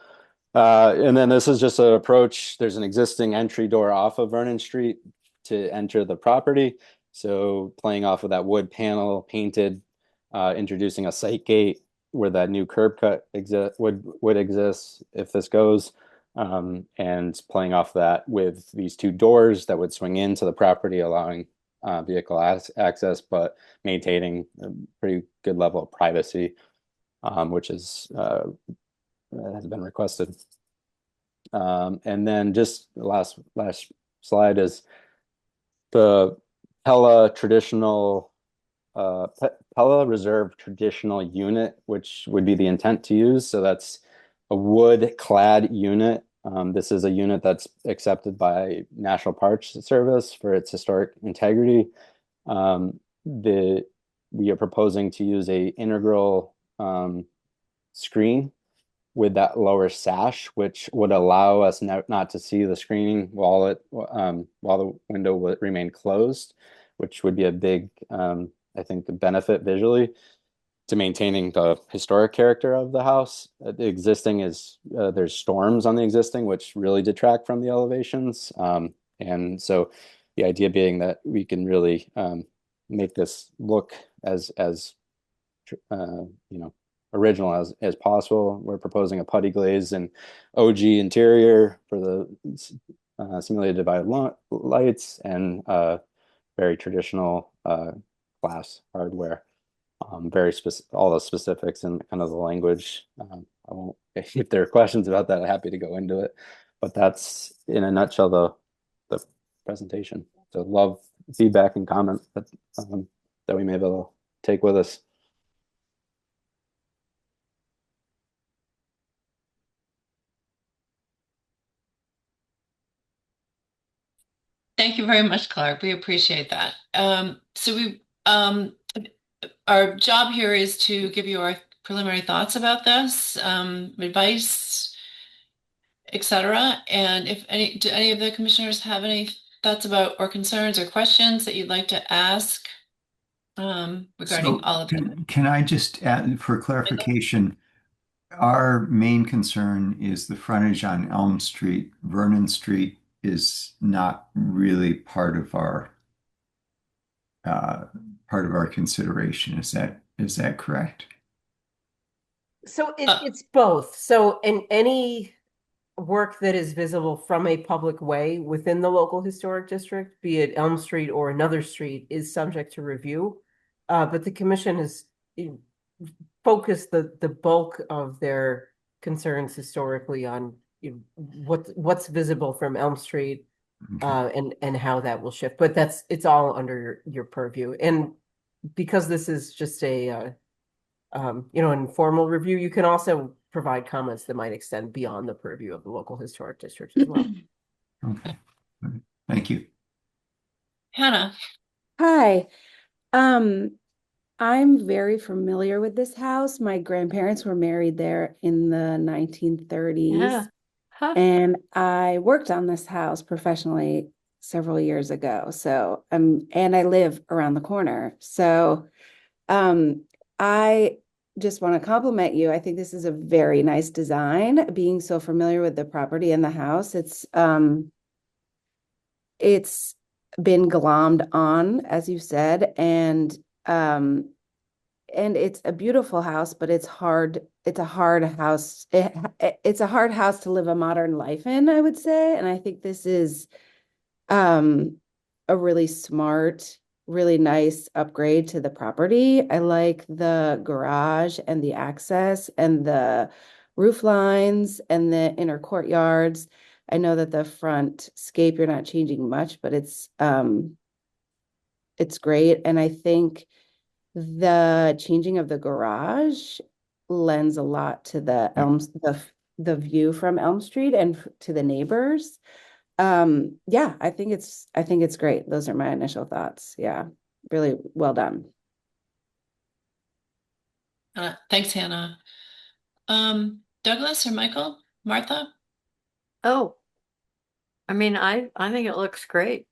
And then this is just an approach. There's an existing entry door off of Vernon Street to enter the property. So playing off of that wood panel painted, introducing a site gate where that new curb cut would exist if this goes, and playing off that with these 2 doors that would swing into the property, allowing vehicle access, but maintaining a pretty good level of privacy, which is has been requested. And then just the last slide is the Pella Reserve traditional unit, which would be the intent to use. So that's a wood clad unit. This is a unit that's accepted by National Parks Service for its historic integrity. We are proposing to use a integral screen with that lower sash, which would allow us not to see the screening while the window would remain closed, which would be a big, I think, benefit visually to maintaining the historic character of the house. The existing is there's storms on the existing, which really detract from the elevations, and so the idea being that we can really make this look as you know, original as possible. We're proposing a putty glaze and OG interior for the simulated divided lights and very traditional glass hardware. Very specific, all the specifics and kind of the language. I won't, if there are questions about that, I'm happy to go into it. But that's in a nutshell the presentation. So love feedback and comment that we may be able to take with us. Thank you very much, Clark. We appreciate that. Our job here is to give you our preliminary thoughts about this, advice, etc. And do any of the commissioners have any thoughts about or concerns or questions that you'd like to ask regarding all of it? Can I just add for clarification? Our main concern is the frontage on Elm Street. Vernon Street is not really part of our consideration. Is that correct? So it's both. So in any work that is visible from a public way within the local historic district, be it Elm Street or another street, is subject to review. But the commission has focused the bulk of their concerns historically on what's visible from Elm Street, and how that will shift. But it's all under your purview. And because this is just a informal review, you can also provide comments that might extend beyond the purview of the local historic district as well. Okay. Thank you. Hannah. Hi. I'm very familiar with this house. My grandparents were married there in the 1930s. Yeah. Huh. And I worked on this house professionally several years ago. So, and I live around the corner. So, I just want to compliment you. I think this is a very nice design. Being so familiar with the property and the house, it's been glommed on, as you said, and it's a beautiful house, but it's hard. It's a hard house. It's a hard house to live a modern life in, I would say. And I think this is a really smart, really nice upgrade to the property. I like the garage and the access and the roof lines and the inner courtyards. I know that the front scape, you're not changing much, but it's great. And I think the changing of the garage lends a lot to the view from Elm Street and to the neighbors. Yeah, I think it's great. Those are my initial thoughts. Yeah, really well done. Thanks, Hannah. Douglas or Michael? Martha? Oh, I mean, I think it looks great.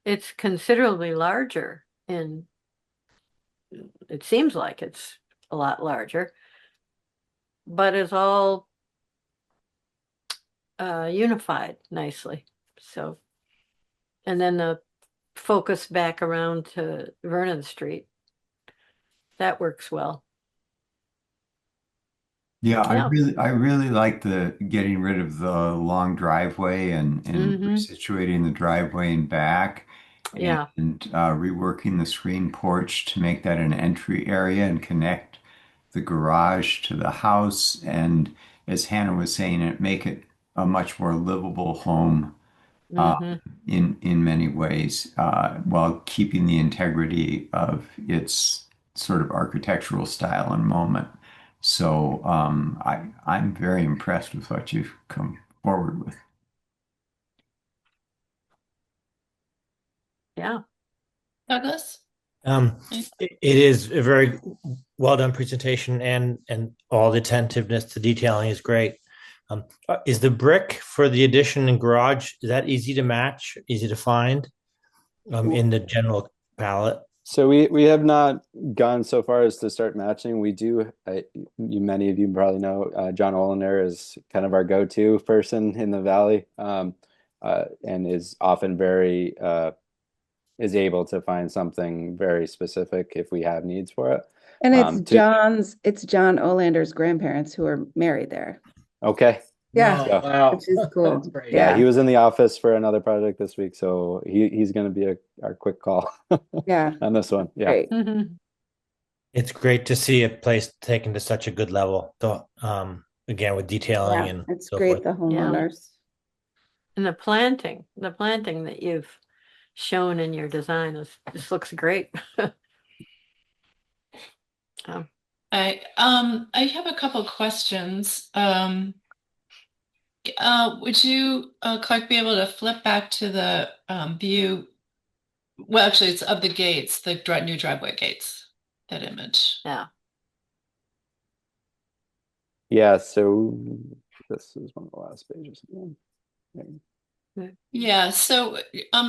It's considerably larger, and it seems like it's a lot larger, but it's all unified nicely. So, and then the focus back around to Vernon Street, that works well. Yeah, Yeah. I really like the getting rid of the long driveway and situating the driveway in back. Yeah. And reworking the screen porch to make that an entry area and connect the garage to the house. And as Hannah was saying, make it a much more livable home in many ways, while keeping the integrity of its sort of architectural style and moment. So I'm very impressed with what you've come forward with. Douglas? It is a very well done presentation, and all the attentiveness to detailing is great. Is the brick for the addition and garage, is that easy to match, easy to find in the general palette? So we have not gone so far as to start matching. We do, many of you probably know, John Olander is kind of our go-to person in the Valley, and is often very is able to find something very specific if we have needs for it. And it's John Olander's grandparents who are married there. Okay. Yeah, Oh, wow. which is cool. That's great. Yeah, he was in the office for another project this week, so he's going to be our quick call Yeah. on this one. Yeah. Great. Mhm. It's great to see a place taken to such a good level. So, again, with detailing Yeah, and it's so great, forth. the homeowners. And the planting that you've shown in your design just looks great. I have a couple questions. Would you, Clark, be able to flip back to the view? Well, actually, it's of the gates, the new driveway gates, that image. Yeah. Yeah, so this is one of the last pages. Yeah, so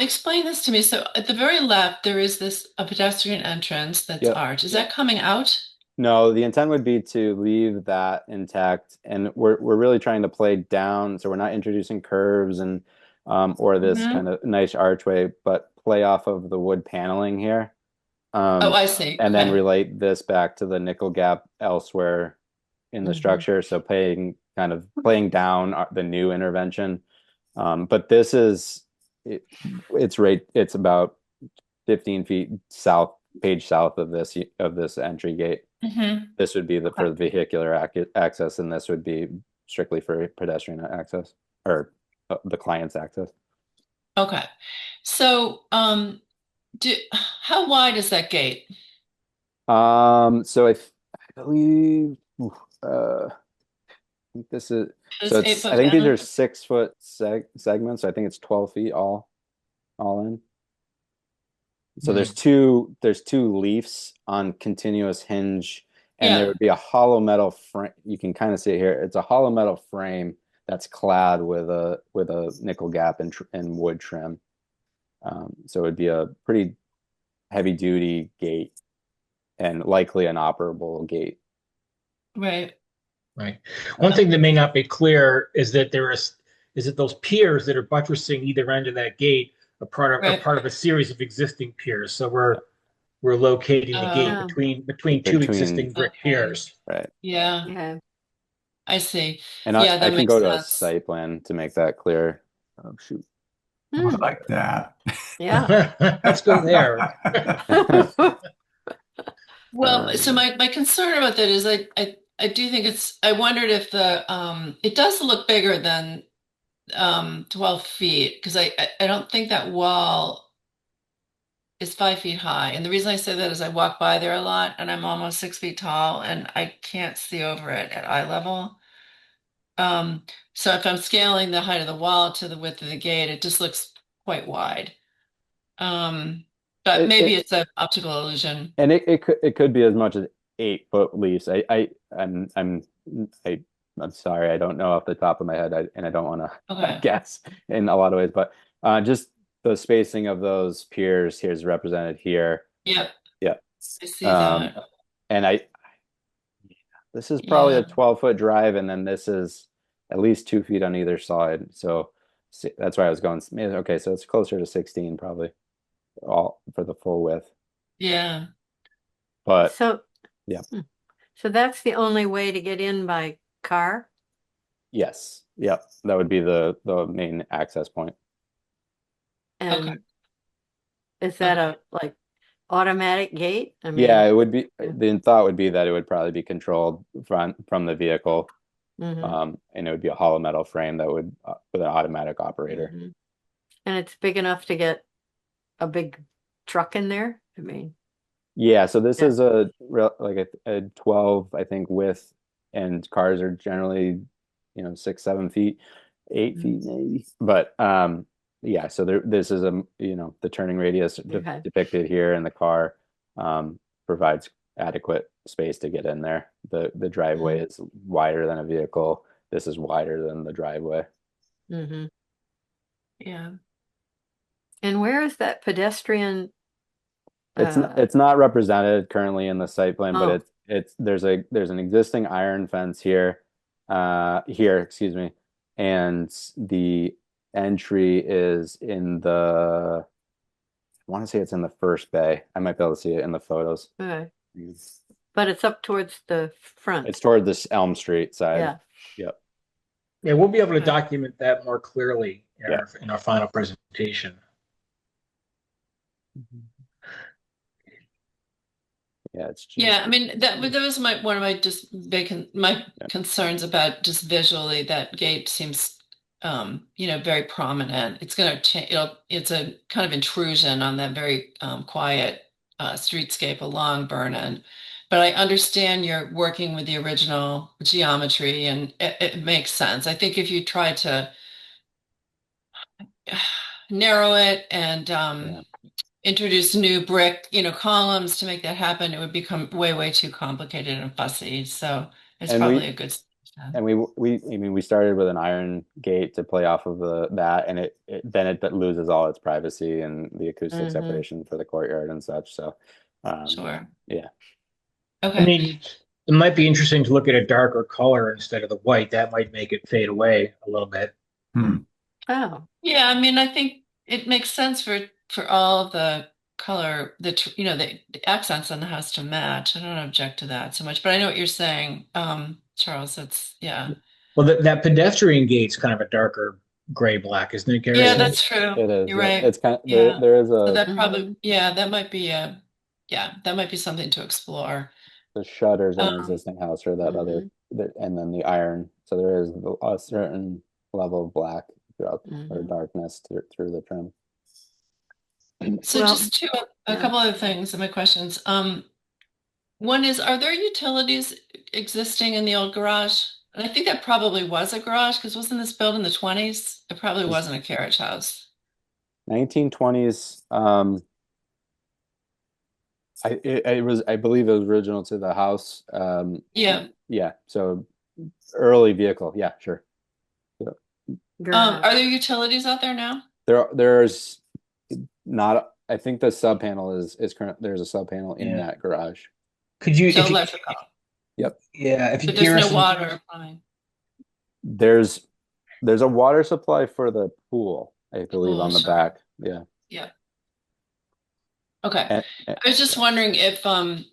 explain this to me. So at the very left, there is a pedestrian entrance that's Yep. arch. Is that coming out? No, the intent would be to leave that intact, and we're really trying to play down, so we're not introducing curves and or this kind of nice archway, but play off of the wood paneling here. Oh, I see. And then Okay. relate this back to the nickel gap elsewhere in the structure. So playing down the new intervention. But this is it's about 15 feet page south of this entry gate. This would be for the vehicular access, and this would be strictly for pedestrian access, or the client's access. Okay. So how wide is that gate? So I believe I think this is It's so eight it's foot I think these panel? are 6-foot segments. So I think it's 12 feet all in. So there's two leaves on continuous hinge, and there Yeah. would be a hollow metal frame. You can kind of see it here. It's a hollow metal frame that's clad with a nickel gap and wood trim. So it would be a pretty heavy duty gate, and likely an operable gate. Right. Right. One thing that may not be clear is that those piers that are buttressing either end of that gate are part of a series of existing piers. So we're locating the gate Oh. between two existing brick Okay. piers. Right. Yeah, Yeah. I see. And Yeah, I that can makes go to a sense. site plan to make that clear. Oh, shoot. I like that. Yeah. Let's go there. Well, so my concern about that is I do think I wondered if it does look bigger than 12 feet, because I don't think that wall is 5 feet high. And the reason I say that is I walk by there a lot, and I'm almost 6 feet tall, and I can't see over it at eye level. So if I'm scaling the height of the wall to the width of the gate, it just looks quite wide. But maybe it's an optical illusion. And it could be as much as 8-foot leaves. I'm sorry, I don't know off the top of my head, and I don't want to Okay. guess in a lot of ways, but just the spacing of those piers here is represented here. Yep. Yeah. I see that. And this is probably a Yeah. 12-foot drive, and then this is at least 2 feet on either side. So that's why I was going, okay, so it's closer to 16 probably, all for the full width. Yeah. But yeah. So that's the only way to get in by car? yes. Yep. That would be the main access point. And Okay. is that a automatic gate? I mean, Yeah, it would be. The thought would be that it would probably be controlled from the vehicle, and it would be a hollow metal frame that would with an automatic operator. And it's big enough to get a big truck in there? I mean, yeah. So this is a 12, I think, width, and cars are generally 6-7 feet, 8 feet maybe. But yeah. So this is the turning radius depicted here, and the car provides adequate space to get in there. The driveway is wider than a vehicle. This is wider than the driveway. Mm-hmm. Yeah. And where is that pedestrian? It's not represented currently in the site plan, but Oh. there's an existing iron fence here, excuse me, and the entry is in the, I want to say it's in the first bay. I might be able to see it in the photos. Okay. But it's up towards the front. It's toward this Elm Street side. Yeah. Yep. Yeah, we'll be able to Okay. document that more clearly in Yeah. our final presentation. Yeah, it's just, Yeah, I mean that was one of my just my concerns about just visually that gate seems very prominent. It's going to change. It's a kind of intrusion on that very quiet streetscape along Vernon. But I understand you're working with the original geometry, and it makes sense. I think if you try to narrow it and introduce new brick, columns to make that happen, it would become way too complicated and fussy. So it's probably a good solution. And we started with an iron gate to play off of that, and it loses all its privacy and the acoustic separation for the courtyard and such. So, Sure. Yeah. Okay. I mean, it might be interesting to look at a darker color instead of the white. That might make it fade away a little bit. Oh. Yeah, I mean, I think it makes sense for all the color, the accents on the house to match. I don't object to that so much, but I know what you're saying, Charles. Yeah. Well, that pedestrian gate's kind of a darker gray black, isn't it, Gary? Yeah, that's true. It is. You're right. It's kind of, Yeah. there is So a that probably, that might be that might be something to explore. the shutters in the existing house or that other, and then the iron. So there is a certain level of black throughout or darkness through the trim. So Well, just a couple other things in my questions. One is, are there utilities existing in the old garage? And I think that probably was a garage because wasn't this built in the 20s? It probably wasn't a carriage house. 1920s. I believe it was original to the house. Yeah. Yeah. So early vehicle. Yeah, sure. Are there utilities out there now? There's not. I think the sub panel is current. There's a sub panel in that garage. Could you? So electrical. Yep. Yeah. If you But there's no water or plumbing. There's a water supply for the pool, I believe, on the Sure. back. Yeah. Yeah. Okay. I was just wondering if there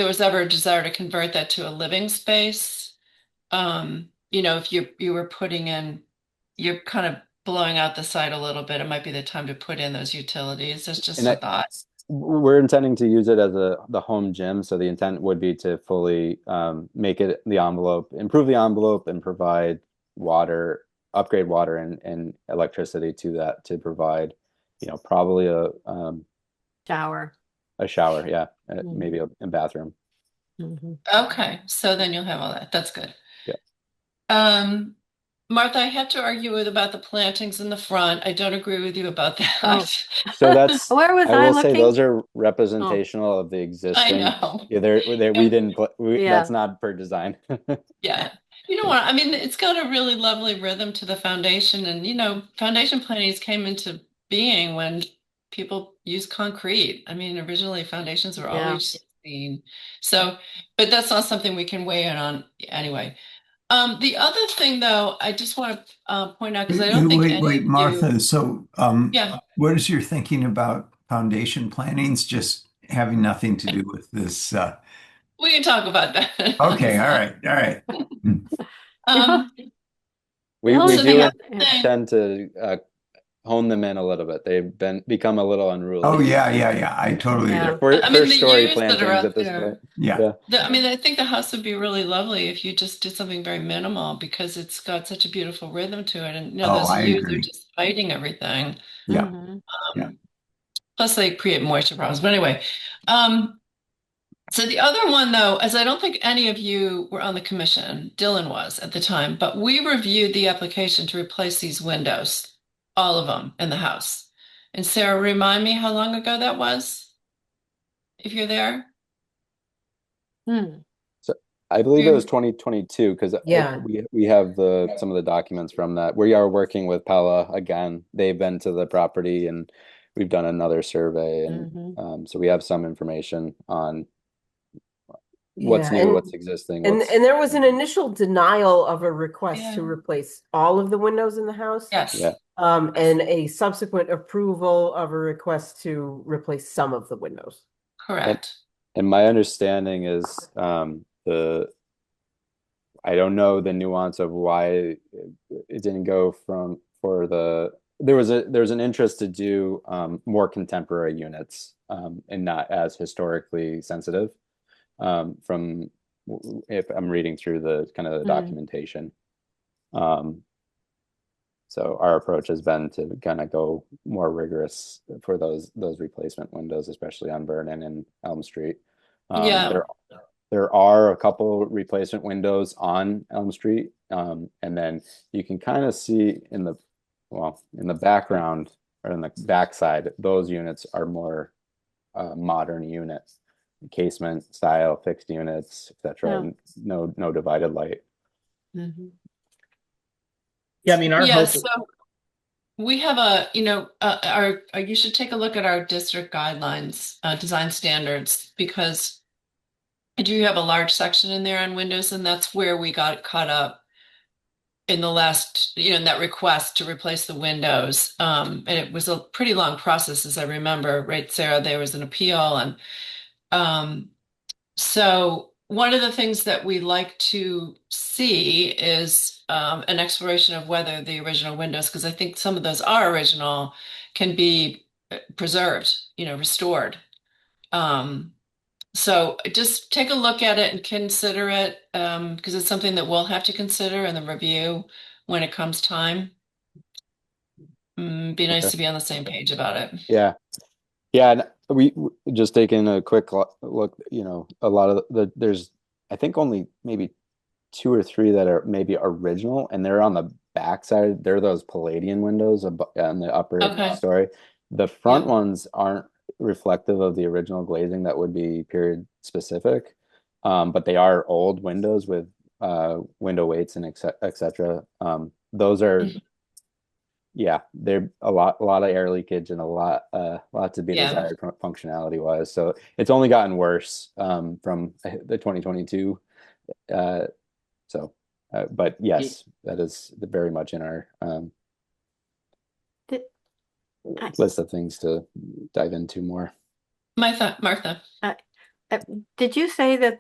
was ever a desire to convert that to a living space. If you were putting in, you're kind of blowing out the site a little bit, it might be the time to put in those utilities. That's just a thought. We're intending to use it as the home gym, so the intent would be to fully make it improve the envelope, and provide water, upgrade water and electricity to that to provide, probably a shower. A shower, yeah, maybe a bathroom. Okay, so then you'll have all that. That's good. Yeah. Martha, I have to argue about the plantings in the front. I don't agree with you about that. Oh. So that's Where was I will I say looking? those are representational of the existing. I know. Yeah, we didn't. Yeah. That's not per design. Yeah. You know what? I mean, it's got a really lovely rhythm to the foundation, and foundation plantings came into being when people used concrete. I mean, originally foundations were always seen. So, but that's not something we can weigh in on anyway. The other thing, though, I just want to point out because I don't think wait, Martha. So, yeah. What is your thinking about foundation plantings? Just having nothing to do with this. We can talk about that. Okay, all right. We Well, do the tend to hone them in a little bit. They've become a little unruly. Oh yeah. I totally Yeah. agree. I mean, First the story views that are plantings up at this there. point. Yeah. I mean, I think the house would be really lovely if you just did something very minimal because it's got such a beautiful rhythm to it. And those I views agree. are just fighting everything. Yeah. Plus they create moisture problems. But anyway, so the other one though, as I don't think any of you were on the commission, Dylan was at the time, but we reviewed the application to replace these windows, all of them in the house. And Sarah, remind me how long ago that was, if you're there? So I believe it was Mhm. 2022 because Yeah. we have some of the documents from that. We are working with Pella again. They've been to the property and we've done another survey, and so we have some information on what's Yeah, new, what's existing, what's and there was an initial denial of a request to Yeah. replace all of the windows in the house. Yes. yeah. And a subsequent approval of a request to replace some of the windows. Correct. And my understanding is I don't know the nuance of why it didn't go for there's an interest to do more contemporary units and not as historically sensitive from if I'm reading through the kind of the documentation. So our approach has been to kind of go more rigorous for those replacement windows, especially on Vernon and Elm Street. Yeah. There are a couple replacement windows on Elm Street, and then you can kind of see in the background or in the backside, those units are more modern units, casement style, fixed units, etc. No divided light. Yeah, I mean, our Yeah, hope. so we have you should take a look at our district guidelines, design standards, because I do have a large section in there on windows, and that's where we got caught up in the last, in that request to replace the windows. And it was a pretty long process, as I remember, right, Sarah? There was an appeal, and so one of the things that we like to see is an exploration of whether the original windows, because I think some of those are original, can be preserved, restored. So just take a look at it and consider it, because it's something that we'll have to consider in the review when it comes time. Be nice Okay. to be on the same page about it. Yeah. Yeah, and we just taking a quick look, a lot of there's I think only maybe two or three that are maybe original, and they're on the back side. They're those Palladian windows on the upper Okay. story. The front Yeah. ones aren't reflective of the original glazing that would be period specific, but they are old windows with window weights and etc. Those are yeah, they're a lot of air leakage and a lot to be Yeah. desired functionality wise. So it's only gotten worse from the 2022. So, but yes, that is very much in our list of things to dive into more. Martha. Did you say that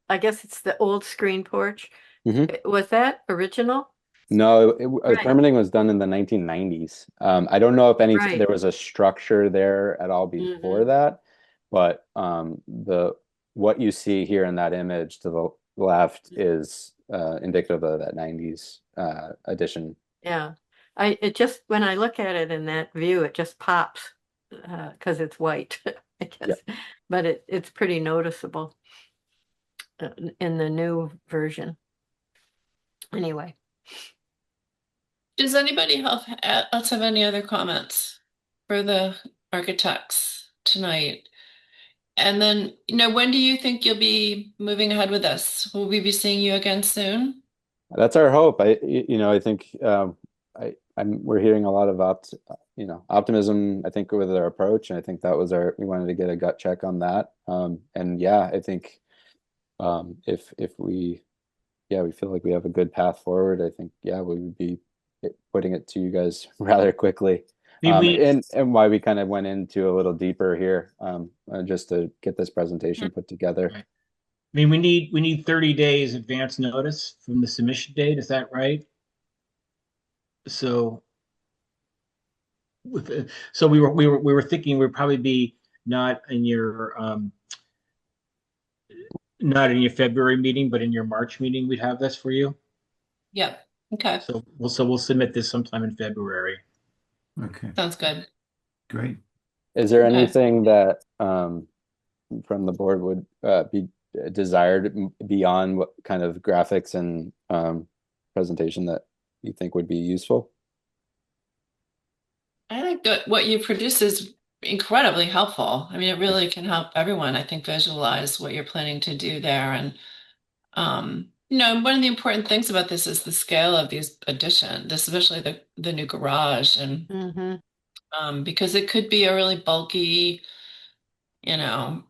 I guess it's the old screen porch, was that original? No, Right. permitting was done in the 1990s. I don't know if Right. there was a structure there at all before that, but what you see here in that image to the left is indicative of that 90s addition. Yeah. When I look at it in that view, it just pops because it's white, I guess. Yeah. But it's pretty noticeable in the new version. Anyway. Does anybody else have any other comments for the architects tonight? And then, when do you think you'll be moving ahead with this? Will we be seeing you again soon? That's our hope. I think we're hearing a lot of optimism, I think, with our approach, and I think that was we wanted to get a gut check on that. And yeah, I think if we feel like we have a good path forward, I think we would be putting it to you guys rather quickly. And why we kind of went into a little deeper here, just to get this presentation put together. Right. I mean, we need 30 days advance notice from the submission date. Is that right? So, we were thinking we'd probably be not in your February meeting, but in your March meeting, we'd have this for you. Yeah. Okay. So we'll submit this sometime in February. Okay, Sounds good. great. Is there Okay. anything that from the board would be desired beyond what kind of graphics and presentation that you think would be useful? I think that what you produce is incredibly helpful. I mean, it really can help everyone, I think, visualize what you're planning to do there. And, one of the important things about this is the scale of these especially the new garage. And because it could be a really bulky, you know,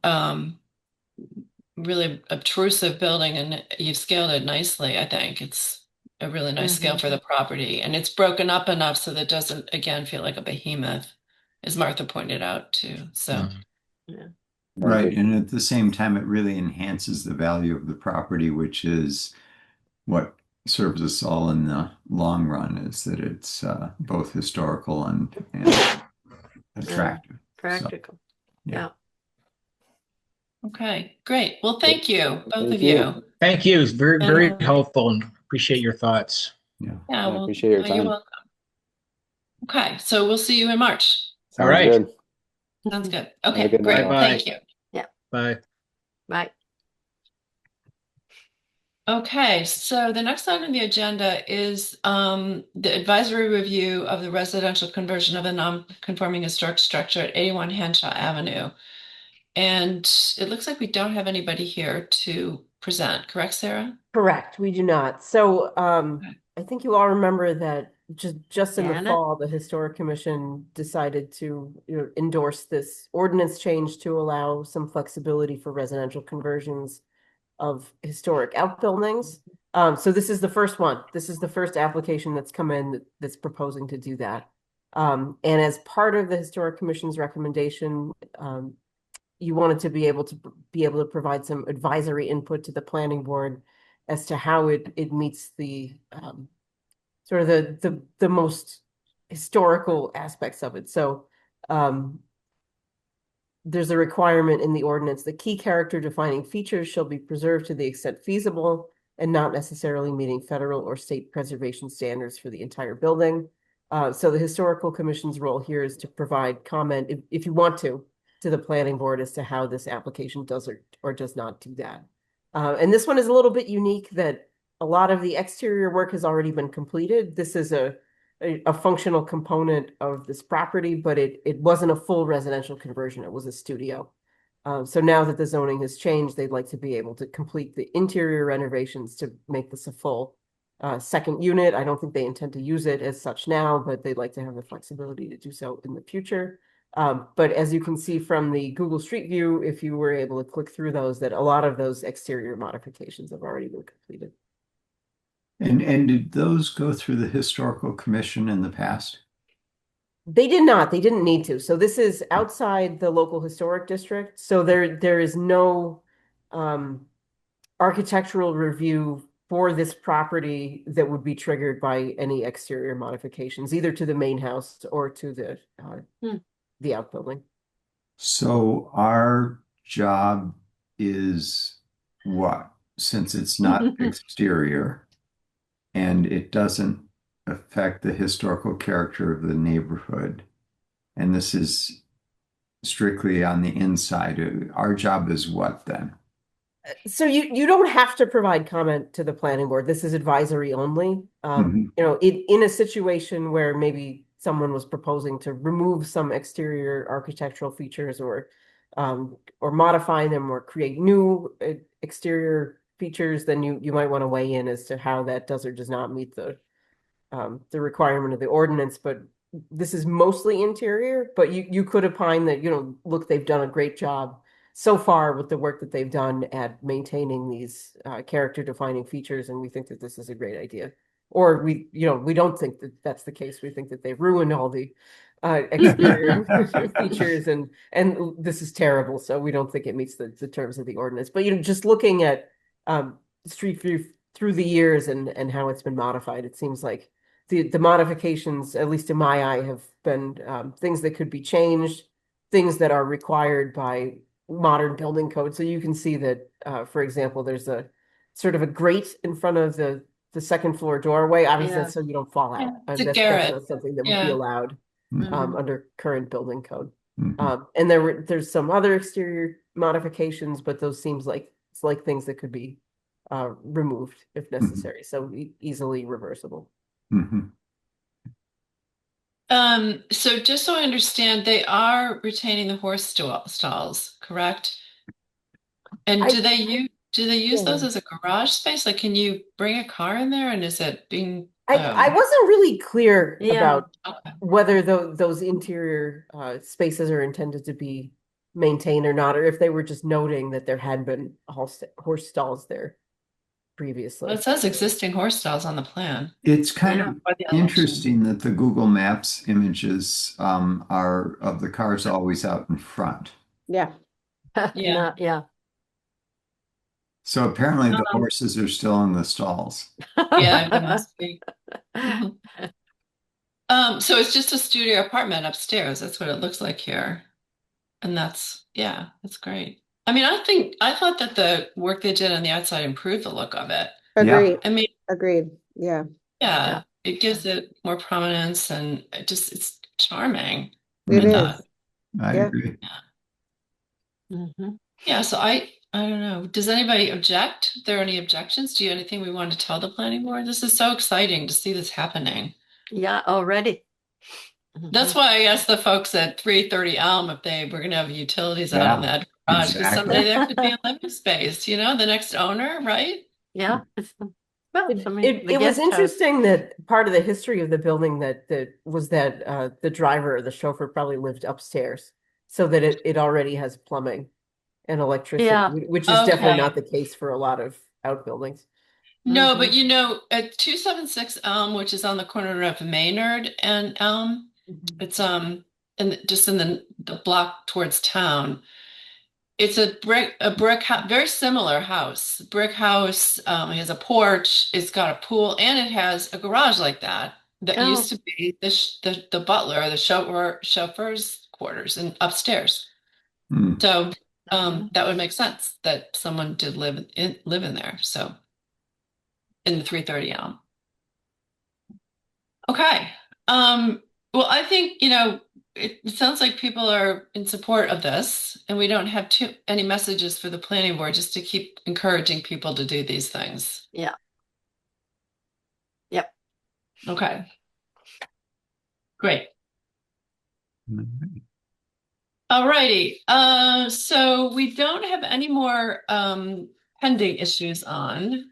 really obtrusive building, and you've scaled it nicely. I think it's a really nice scale for the property, and it's broken up enough so that it doesn't, again, feel like a behemoth, as Martha pointed out too. So, Yeah. Right. And at the same time, it really enhances the value of the property, which is what serves us all in the long run, is that it's both historical and attractive. Practical. Yeah. okay, great. Well, thank you, both Thank of you. you. Thank you. It's very, very And, helpful, and appreciate your thoughts. Yeah. yeah, I well, appreciate your you're time. welcome. Okay, so we'll see you in March. All Sounds right. good. Sounds good. Have a Okay, good night, great. all. Bye-bye. Thank you. Bye. Right. Okay, so the next item on the agenda is the advisory review of the residential conversion of a non-conforming historic structure at 81 Henshaw Avenue. And it looks like we don't have anybody here to present, correct, Sarah? Correct, we do not. So I think you all remember that just in the Janet? fall, the Historic Commission decided to endorse this ordinance change to allow some flexibility for residential conversions of historic outbuildings. So this is the first one. This is the first application that's come in that's proposing to do that. And as part of the Historic Commission's recommendation, you wanted to be able to provide some advisory input to the planning board as to how it meets the sort of the most historical aspects of it. So there's a requirement in the ordinance that key character defining features shall be preserved to the extent feasible and not necessarily meeting federal or state preservation standards for the entire building. So the Historical Commission's role here is to provide comment, if you want to the planning board as to how this application does or does not do that. And this one is a little bit unique that a lot of the exterior work has already been completed. This is a functional component of this property, but it wasn't a full residential conversion. It was a studio. So now that the zoning has changed, they'd like to be able to complete the interior renovations to make this a full second unit. I don't think they intend to use it as such now, but they'd like to have the flexibility to do so in the future. But as you can see from the Google Street View, if you were able to click through those, that a lot of those exterior modifications have already been completed. And did those go through the Historical Commission in the past? They did not. They didn't need to. So this is outside the local historic district. So there is no architectural review for this property that would be triggered by any exterior modifications, either to the main house or to the outbuilding. So our job is what? Since it's not exterior and it doesn't affect the historical character of the neighborhood, and this is strictly on the inside, our job is what then? So you don't have to provide comment to the planning board. This is advisory only. In a situation where maybe someone was proposing to remove some exterior architectural features or modify them or create new exterior features, then you might want to weigh in as to how that does or does not meet the requirement of the ordinance. But this is mostly interior, but you could opine that, look, they've done a great job so far with the work that they've done at maintaining these character defining features, and we think that this is a great idea. Or we don't think that that's the case. We think that they've ruined all the exterior features and this is terrible. So we don't think it meets the terms of the ordinance. But just looking at Street View through the years and how it's been modified, it seems like the modifications, at least in my eye, have been things that could be changed, things that are required by modern building code. So you can see that, for example, there's a sort of a grate in front of the second floor doorway. Obviously, that's so you don't fall out. It's a That's garret. not something that would be allowed Mhm. under current building code. Mhm. And there's some other exterior modifications, but those seems like it's like things that could be removed if necessary. So easily reversible. Mhm. So just so I understand, they are retaining the horse stalls, correct? And I- do they use those Yeah. as a garage space? Like, can you bring a car in there and is it being, I wasn't really clear Yeah. about okay. whether those interior spaces are intended to be maintained or not, or if they were just noting that there had been horse stalls there previously. Well, it says existing horse stalls on the plan. It's kind Yeah. of Or the elevation. interesting that the Google Maps images are of the cars always out in front. Yeah. Yeah. Yeah. So apparently the Um, horses are still in the stalls. Yeah, it must be. Mhm. So it's just a studio apartment upstairs. That's what it looks like here. And yeah, that's great. I mean, I thought that the work they did on the outside improved the look of it. Agreed. I mean, Agreed. Yeah. yeah, it gives it more prominence and it's charming. It I is. thought. I Yeah. agree. Mhm. Yeah, so I don't know. Does anybody object? Are there any objections? Do you have anything we want to tell the planning board? This is so exciting to see this happening. Yeah, already. That's why I asked the folks at 330 Elm if they were going to have utilities out in Yeah, that garage, because exactly. someday there could be a living space, the next owner, right? Yeah. Well, It, I mean, it, the it was guest house. interesting that part of the history of the building that the driver or the chauffeur probably lived upstairs, so that it already has plumbing and electricity, Yeah. which is definitely not Okay. the case for a lot of outbuildings. No, but at 276 Elm, which is on the corner of Maynard and Elm, it's just in the block towards town. It's a brick house, very similar house. Brick house, it has a porch, it's got a pool, and it has a garage like that Oh. used to be the butler, the chauffeur's quarters and upstairs. Hmm. So that would make sense that someone did live in there. So in the 330 Elm. Okay. Well, I think, it sounds like people are in support of this, and we don't have any messages for the planning board, just to keep encouraging people to do these things. Yeah. Yep. Okay. Great. All righty. So we don't have any more pending issues on.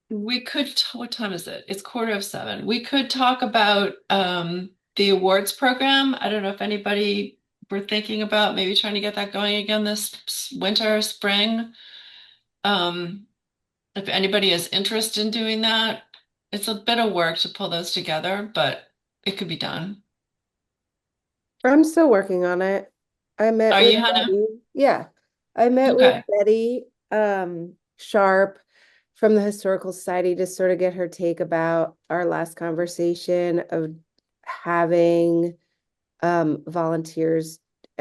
We could, what time is it? It's 6:45. We could talk about the awards program. I don't know if anybody were thinking about maybe trying to get that going again this winter, spring. If anybody is interested in doing that, it's a bit of work to pull those together, but it could be done. I'm still working on it. I met Are with you, Hannah? Betty. Yeah. I met with Okay. Betty Sharp from the Historical Society to sort of get her take about our last conversation of having volunteers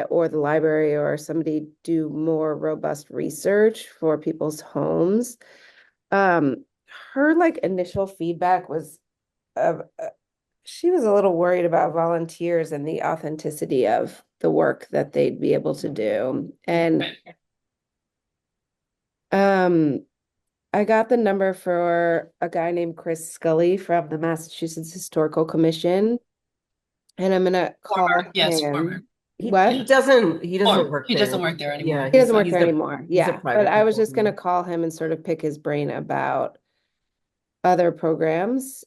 or the library or somebody do more robust research for people's homes. Her like initial feedback was she was a little worried about volunteers and the authenticity of the work that they'd be able to do. And I got the number for a guy named Chris Scully from the Massachusetts Historical Commission, and I'm gonna call Yes, him. former. What? He doesn't work He there. doesn't work there anymore. Yeah, He doesn't work he's there a- anymore. he's a Yeah, but private I was just consultant. gonna call him and sort of pick his brain about other programs.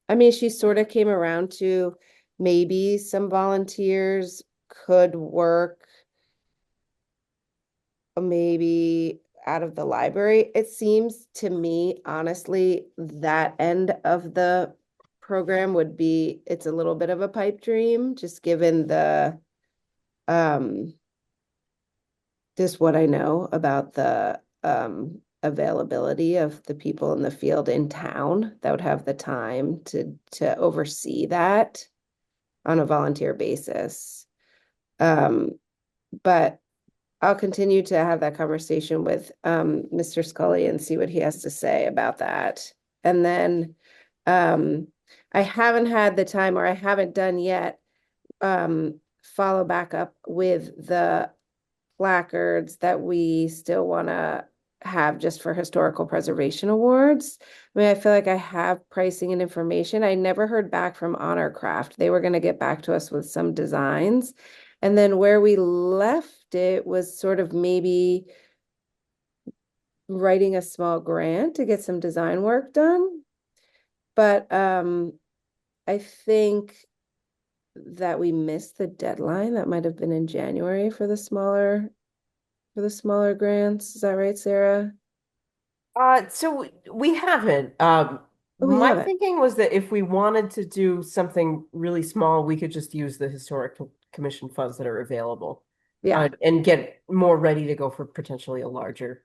I mean, she sort of came around to maybe some volunteers could work maybe out of the library. It seems to me, honestly, that end of the program would be, it's a little bit of a pipe dream, just given the just what I know about the availability of the people in the field in town that would have the time to oversee that on a volunteer basis. But I'll continue to have that conversation with Mr. Scully and see what he has to say about that. And then I haven't had the time, or I haven't done yet, follow back up with the placards that we still want to have just for historical preservation awards. I mean, I feel like I have pricing and information. I never heard back from Honor Craft. They were going to get back to us with some designs. And then where we left it was sort of maybe writing a small grant to get some design work done. But I think that we missed the deadline. That might have been in January for the smaller grants. Is that right, Sarah? So we haven't. Oh, we My haven't. thinking was that if we wanted to do something really small, we could just use the historic commission funds that are available. Yeah, And get more ready to go for potentially a larger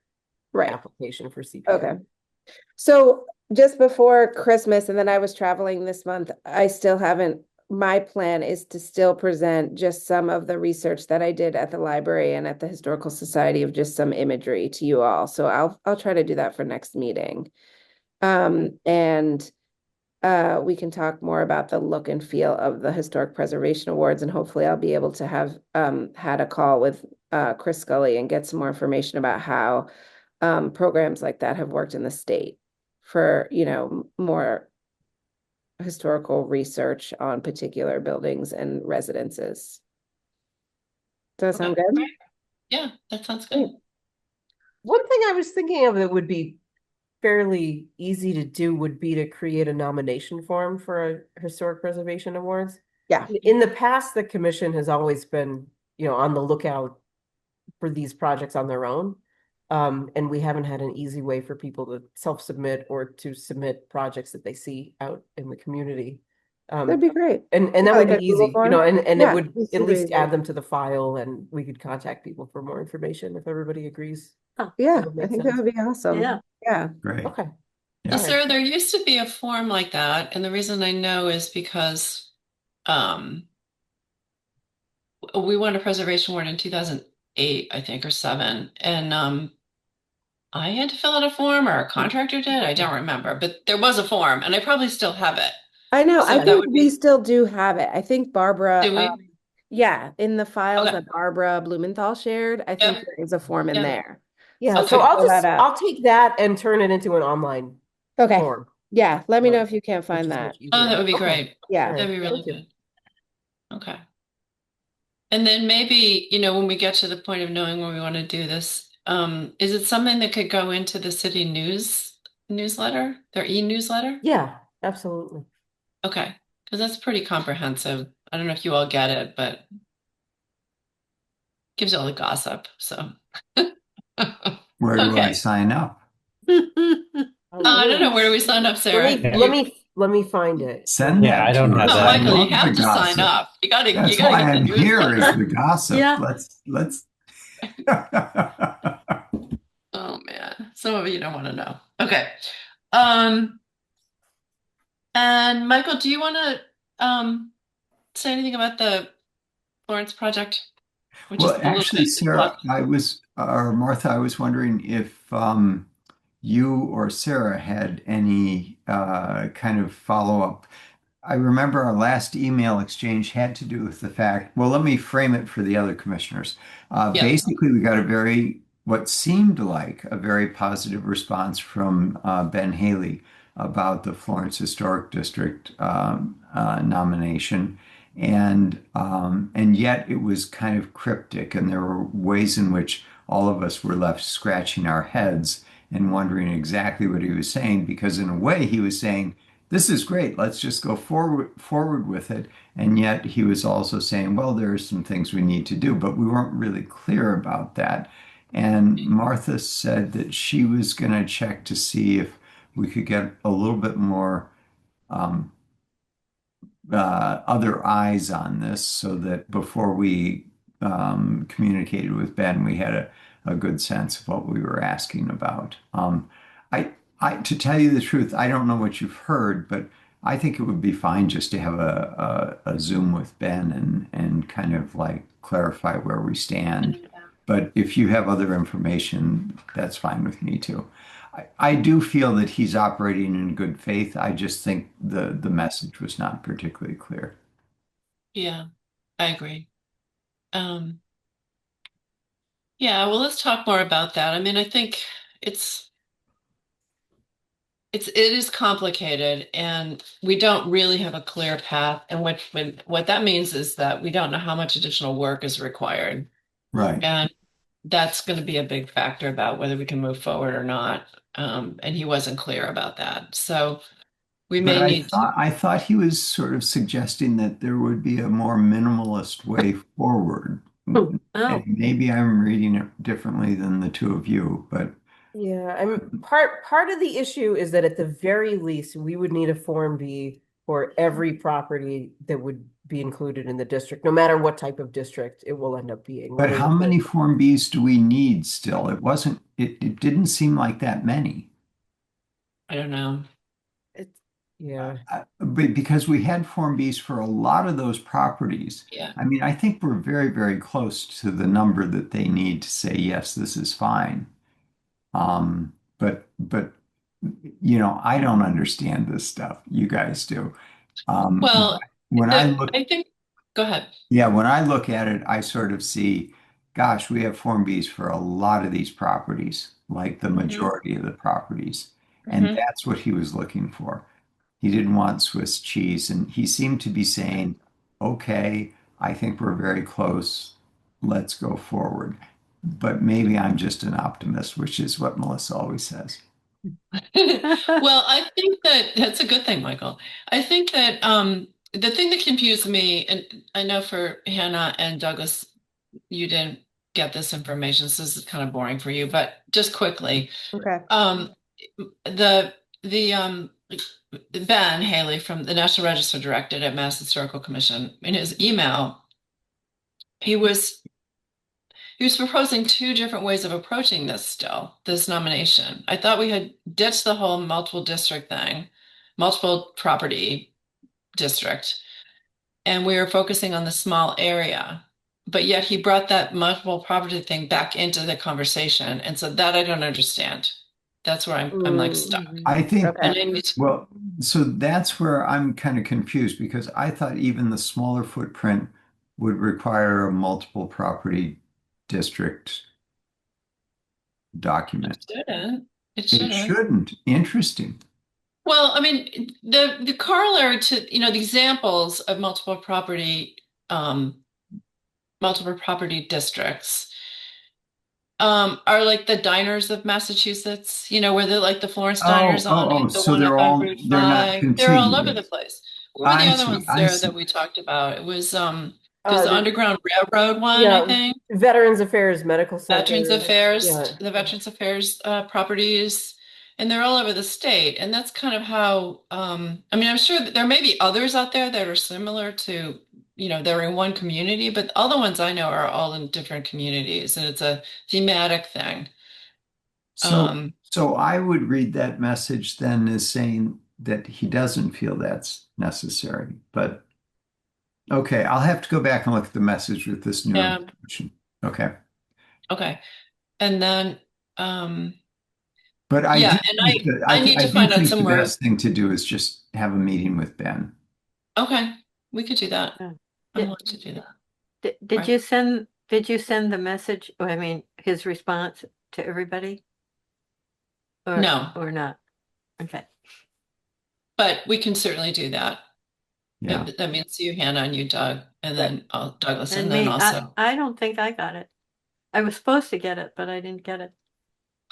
right. application for CPO. Okay. So just before Christmas, and then I was traveling this month, my plan is to still present just some of the research that I did at the library and at the Historical Society of just some imagery to you all. So I'll try to do that for next meeting. And we can talk more about the look and feel of the Historic Preservation Awards, and hopefully I'll be able to have had a call with Chris Scully and get some more information about how programs like that have worked in the state for, more historical research on particular buildings and residences. Does that sound Okay, good? great. Yeah, that sounds good. One thing I was thinking of that would be fairly easy to do would be to create a nomination form for a historic preservation awards. Yeah. In the past, the commission has always been, on the lookout for these projects on their own. And we haven't had an easy way for people to self-submit or to submit projects that they see out in the community. That'd be great. And that Like would be a Google easy, form? and Yeah, it would it's at super least easy. add them to the file, and we could contact people for more information if everybody agrees. Yeah, That would I make think that sense. would be awesome. Yeah. Yeah. Great. Okay. Yeah. So All right. Sarah, there used to be a form like that, and the reason I know is because we won a preservation award in 2008, I think, or 7, and I had to fill out a form, or a contractor did. I don't remember, but there was a form, and I probably still have it. I know. So I that think would we be. still do have it. I think Barbara, Do we? yeah, in the files Okay. that Barbara Blumenthal shared, I think Yep. there is a form in Yeah. there. Yeah, Okay. so Fill that out. I'll take that and turn it into an online Okay. form, Yeah, let me know Right. if you can't which find is that. much Oh, easier. that would be Okay. great. Yeah. All That'd right. be really Thank you. good. Okay. And then maybe, when we get to the point of knowing where we want to do this, is it something that could go into the city newsletter, their e-newsletter? Yeah, absolutely. Okay, because that's pretty comprehensive. I don't know if you all get it, but gives you all the gossip. So, Where do I okay. sign up? I don't know. Where do we sign up, Sarah? Let me find it. Send Yeah, I that don't to have us. Oh, that. I Michael, you love the have to sign gossip. up. You gotta That's get why the I'm here is newsletter. the gossip. Yeah. Let's. Oh man, some of you don't want to know. Okay. Um, and Michael, do you want to say anything about the Florence project? Which is Well, a little actually, bit Sarah, or Martha, I was wondering if you or Sarah had any kind of follow-up. I remember our last email exchange had to do with the fact, well, let me frame it for the other commissioners. Yeah. Basically, we got what seemed like a very positive response from Ben Haley about the Florence Historic District nomination. And yet it was kind of cryptic, and there were ways in which all of us were left scratching our heads and wondering exactly what he was saying, because in a way he was saying, this is great, let's just go forward with it. And yet he was also saying, well, there are some things we need to do, but we weren't really clear about that. And Martha said that she was going to check to see if we could get a little bit more um, other eyes on this, so that before we communicated with Ben, we had a good sense of what we were asking about. To tell you the truth, I don't know what you've heard, but I think it would be fine just to have a Zoom with Ben and kind of like clarify where we stand. But if you have other information, that's fine with me too. I do feel that he's operating in good faith. I just think the message was not particularly clear. Yeah, I agree. Yeah, well, let's talk more about that. I mean, I think, it is complicated, and we don't really have a clear path. And what that means is that we don't know how much additional work is required. Right. And that's going to be a big factor about whether we can move forward or not. And he wasn't clear about that. So we But may need to. I thought he was sort of suggesting that there would be a more minimalist way forward. Oh, And maybe I'm reading it differently than the two of you, but Yeah, I'm part of the issue is that at the very least, we would need a Form B for every property that would be included in the district, no matter what type of district it will end up being. but whether how it's many Form Bs do we need still? It didn't seem like that many. I don't know. yeah. But because we had Form Bs for a lot of those properties. Yeah. I mean, I think we're very, very close to the number that they need to say, yes, this is fine. But I don't understand this stuff. You guys do. Well, When I look, I think, go ahead. yeah, when I look at it, I sort of see, gosh, we have Form Bs for a lot of these properties, like the majority of the properties. And that's what he was looking for. He didn't want Swiss cheese. And he seemed to be saying, okay, I think we're very close. Let's go forward. But maybe I'm just an optimist, which is what Melissa always says. Well, I think that's a good thing, Michael. I think that the thing that confused me, and I know for Hannah and Douglas, you didn't get this information, so this is kind of boring for you, but just quickly, Okay. the Ben Haley from the National Register directed at Mass Historical Commission in his email, he was proposing two different ways of approaching this nomination. I thought we had ditched the whole multiple district thing, multiple property district, and we were focusing on the small area. But yet he brought that multiple property thing back into the conversation. And so that I don't understand. That's where I'm like stuck. I think, Okay. well, so that's where I'm kind of confused because I thought even the smaller footprint would require a multiple property district document. It It shouldn't. shouldn't. Interesting. Well, I mean, the corollary to, the examples of multiple property districts are like the diners of Massachusetts, where they're like the Florence diners on the So one they're up on Route they're not 5. They're all over the contiguous. place. What were the I other see. ones, I Sarah, see. that we talked about? It was there's the The Underground Railroad one, I yeah, think. Veterans Affairs Medical Veterans Center. Affairs, Yeah. the Veterans Affairs properties, and they're all over the state. And that's kind of how, I mean, I'm sure that there may be others out there that are similar to, they're in one community, but all the ones I know are all in different communities, and it's a thematic thing. So I would read that message then as saying that he doesn't feel that's necessary. But okay, I'll have to go back and look at the message with this new Yeah. information. Okay. Okay. And then, But I yeah, do and think that I need I to do find out think some the more. best thing to do is just have a meeting with Ben. Okay, we could do that. Yeah. I want to do that. Did Right. you send the message, I mean, his response to everybody? No. Or not? Okay. But we can certainly do that. Yeah. That means you, Hannah, and you, Doug, and then Douglas, And and then me, also. I don't think I got it. I was supposed to get it, but I didn't get it.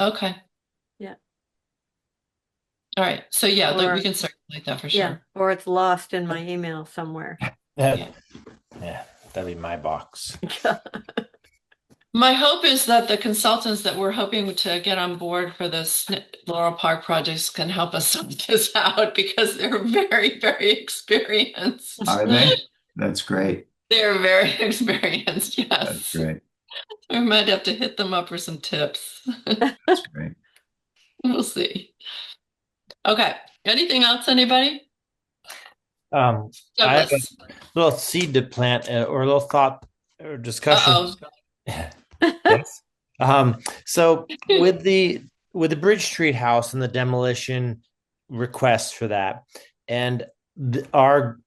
Okay. Yeah. All right. So yeah, Or- we can circulate that for Yeah, sure. or it's lost in my email somewhere. Yeah, that'd be my box. My hope is that the consultants that we're hoping to get on board for this Laurel Park projects can help us sort this out because they're very, very experienced. Are they? That's great. They're very experienced, yes. That's great. We might have to hit them up for some tips. That's great. We'll see. Okay. Anything else, anybody? I have a Douglas. little seed to plant or a little thought or discussion. Uh-oh. Yes. So with the Bridge Street house and the demolition request for that, and our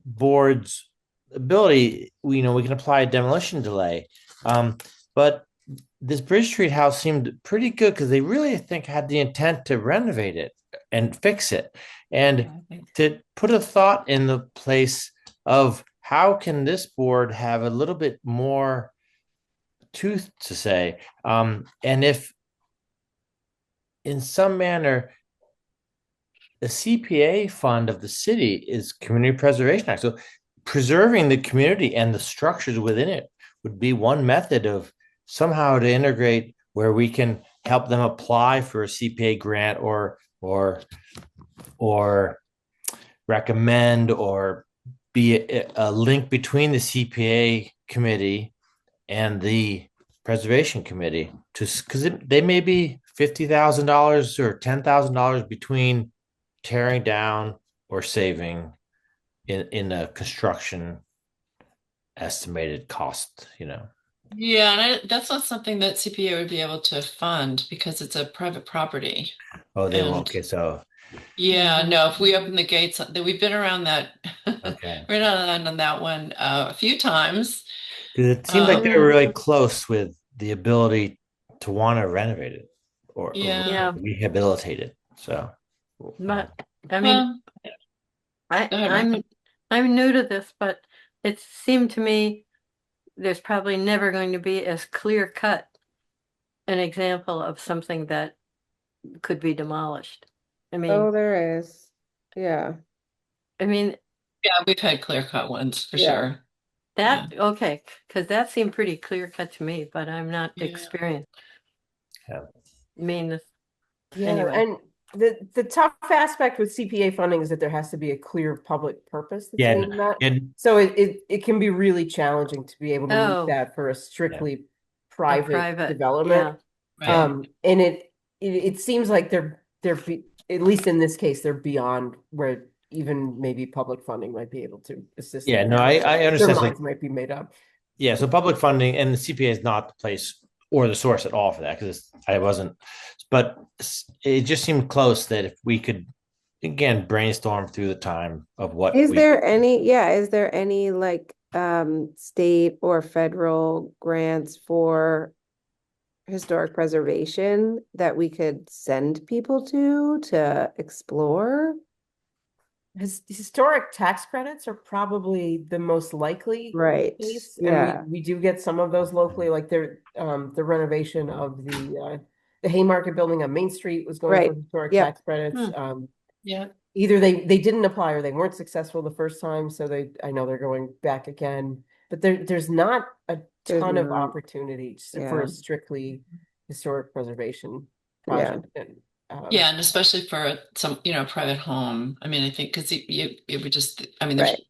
board's ability, we can apply a demolition delay. But this Bridge Street house seemed pretty good because they really, I think, had the intent to renovate it and fix it, and to put a thought in the place of how can this board have a little bit more tooth to say, and if in some manner the CPA fund of the city is Community Preservation Act. So preserving the community and the structures within it would be one method of somehow to integrate where we can help them apply for a CPA grant or recommend or be a link between the CPA committee and the preservation committee, to because they may be $50,000 or $10,000 between tearing down or saving in a construction estimated cost, Yeah, and that's not something that CPA would be able to fund because it's a private property. Oh, they And won't. Okay, so yeah, no, if we open the gates, we've been around that. okay. We're not on that one a few times. Because it seemed like they were really close with the ability to want to renovate it or Yeah. rehabilitate it. So, But I mean, Well, go ahead, I'm new to this, but it seemed to me there's probably never going to be as clear cut an example of something that could be demolished. I Oh, mean, there is. Yeah. yeah, we've had clear cut ones for Yeah. sure. that okay, because that seemed pretty clear cut to me, but I'm not Yeah. experienced. yeah. I mean, Yeah, anyway. and the tough aspect with CPA funding is that there has to be a clear public purpose that's Yeah, being met. and So it can be really challenging to be able to Oh. meet that for a strictly A private development. yeah. Right. And it seems like at least in this case, they're beyond where even maybe public funding might be able to assist. yeah, them. no, I Their understand. Like, minds might be made up. yeah, so public funding and the CPA is not the place or the source at all for that because I wasn't, but it just seemed close that if we could again brainstorm through the time of what Is there any like state or federal grants for historic preservation that we could send people to explore? Historic tax credits are probably the most likely Right. case, Yeah. and we do get some of those locally, like the renovation of the Haymarket building on Main Street was going for Right. historic Yep. tax credits. Yeah. Either they didn't apply or they weren't successful the first time, so I know they're going back again. But there's not a There's ton of not. opportunity for Yeah. a strictly historic preservation Yeah. project. And, Yeah, and especially for some, private home. I mean, I think because it would just, I mean, there's Right.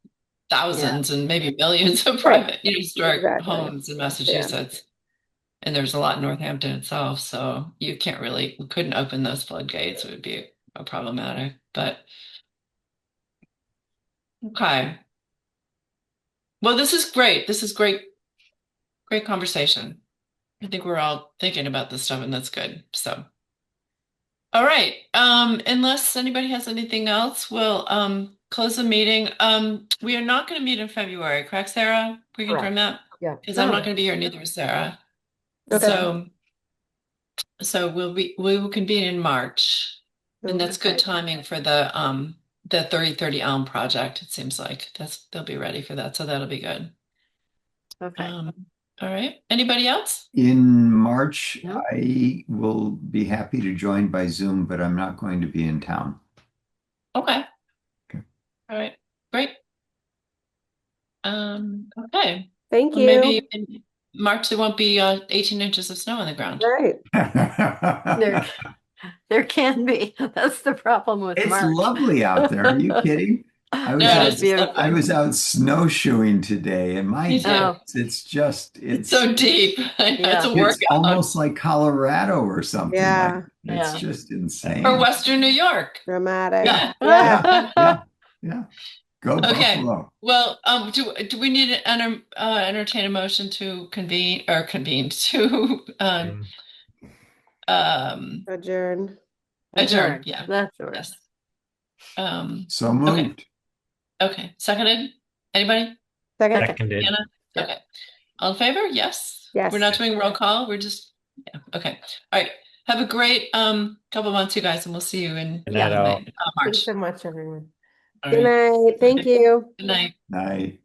thousands and maybe millions of Right. private, historic Exactly. homes in Massachusetts. And there's a lot in Northampton itself, so we couldn't open those floodgates. It would be a problematic, but okay. Well, this is great. This is great conversation. I think we're all thinking about this stuff and that's good. So, all right. Unless anybody has anything else, we'll close the meeting. We are not going to meet in February, correct, Sarah? We can confirm that? yeah. Because I'm not going to be here, neither is Sarah. Okay. So we will convene in March. And that's good timing for the 3030 Elm project, it seems like. They'll be ready for that, so that'll be good. Okay. All right. Anybody else? In March, No. I will be happy to join by Zoom, but I'm not going to be in town. Okay. Okay. All right. Great. Okay. Thank Well, you. maybe in March there won't be 18 inches of snow on the ground. Right. There can be. That's the problem with It's March. lovely out there. Are you kidding? I was No, out, it's lovely. I was out snowshoeing today, and my Me too. goodness, It's so deep. I know, it's a it's workout. almost like Colorado or something Yeah. like it's Yeah. just insane. Or Western New York. Dramatic. Yeah. Yeah. Go Okay. Buffalo. Well, do we need to entertain a motion to convene to Adjourn. adjourn? Yeah. That's all right. Yes. So moved. Okay. Seconded? Anybody? Second. Seconded. Anna? Okay. All in favor? Yes. Yes. We're not doing roll call. We're just Yeah. Okay. All right. Have a great couple months, you guys, and we'll see you in Good night, all. Thanks March. so much, everyone. All Good right. night. Thank you. Good night. I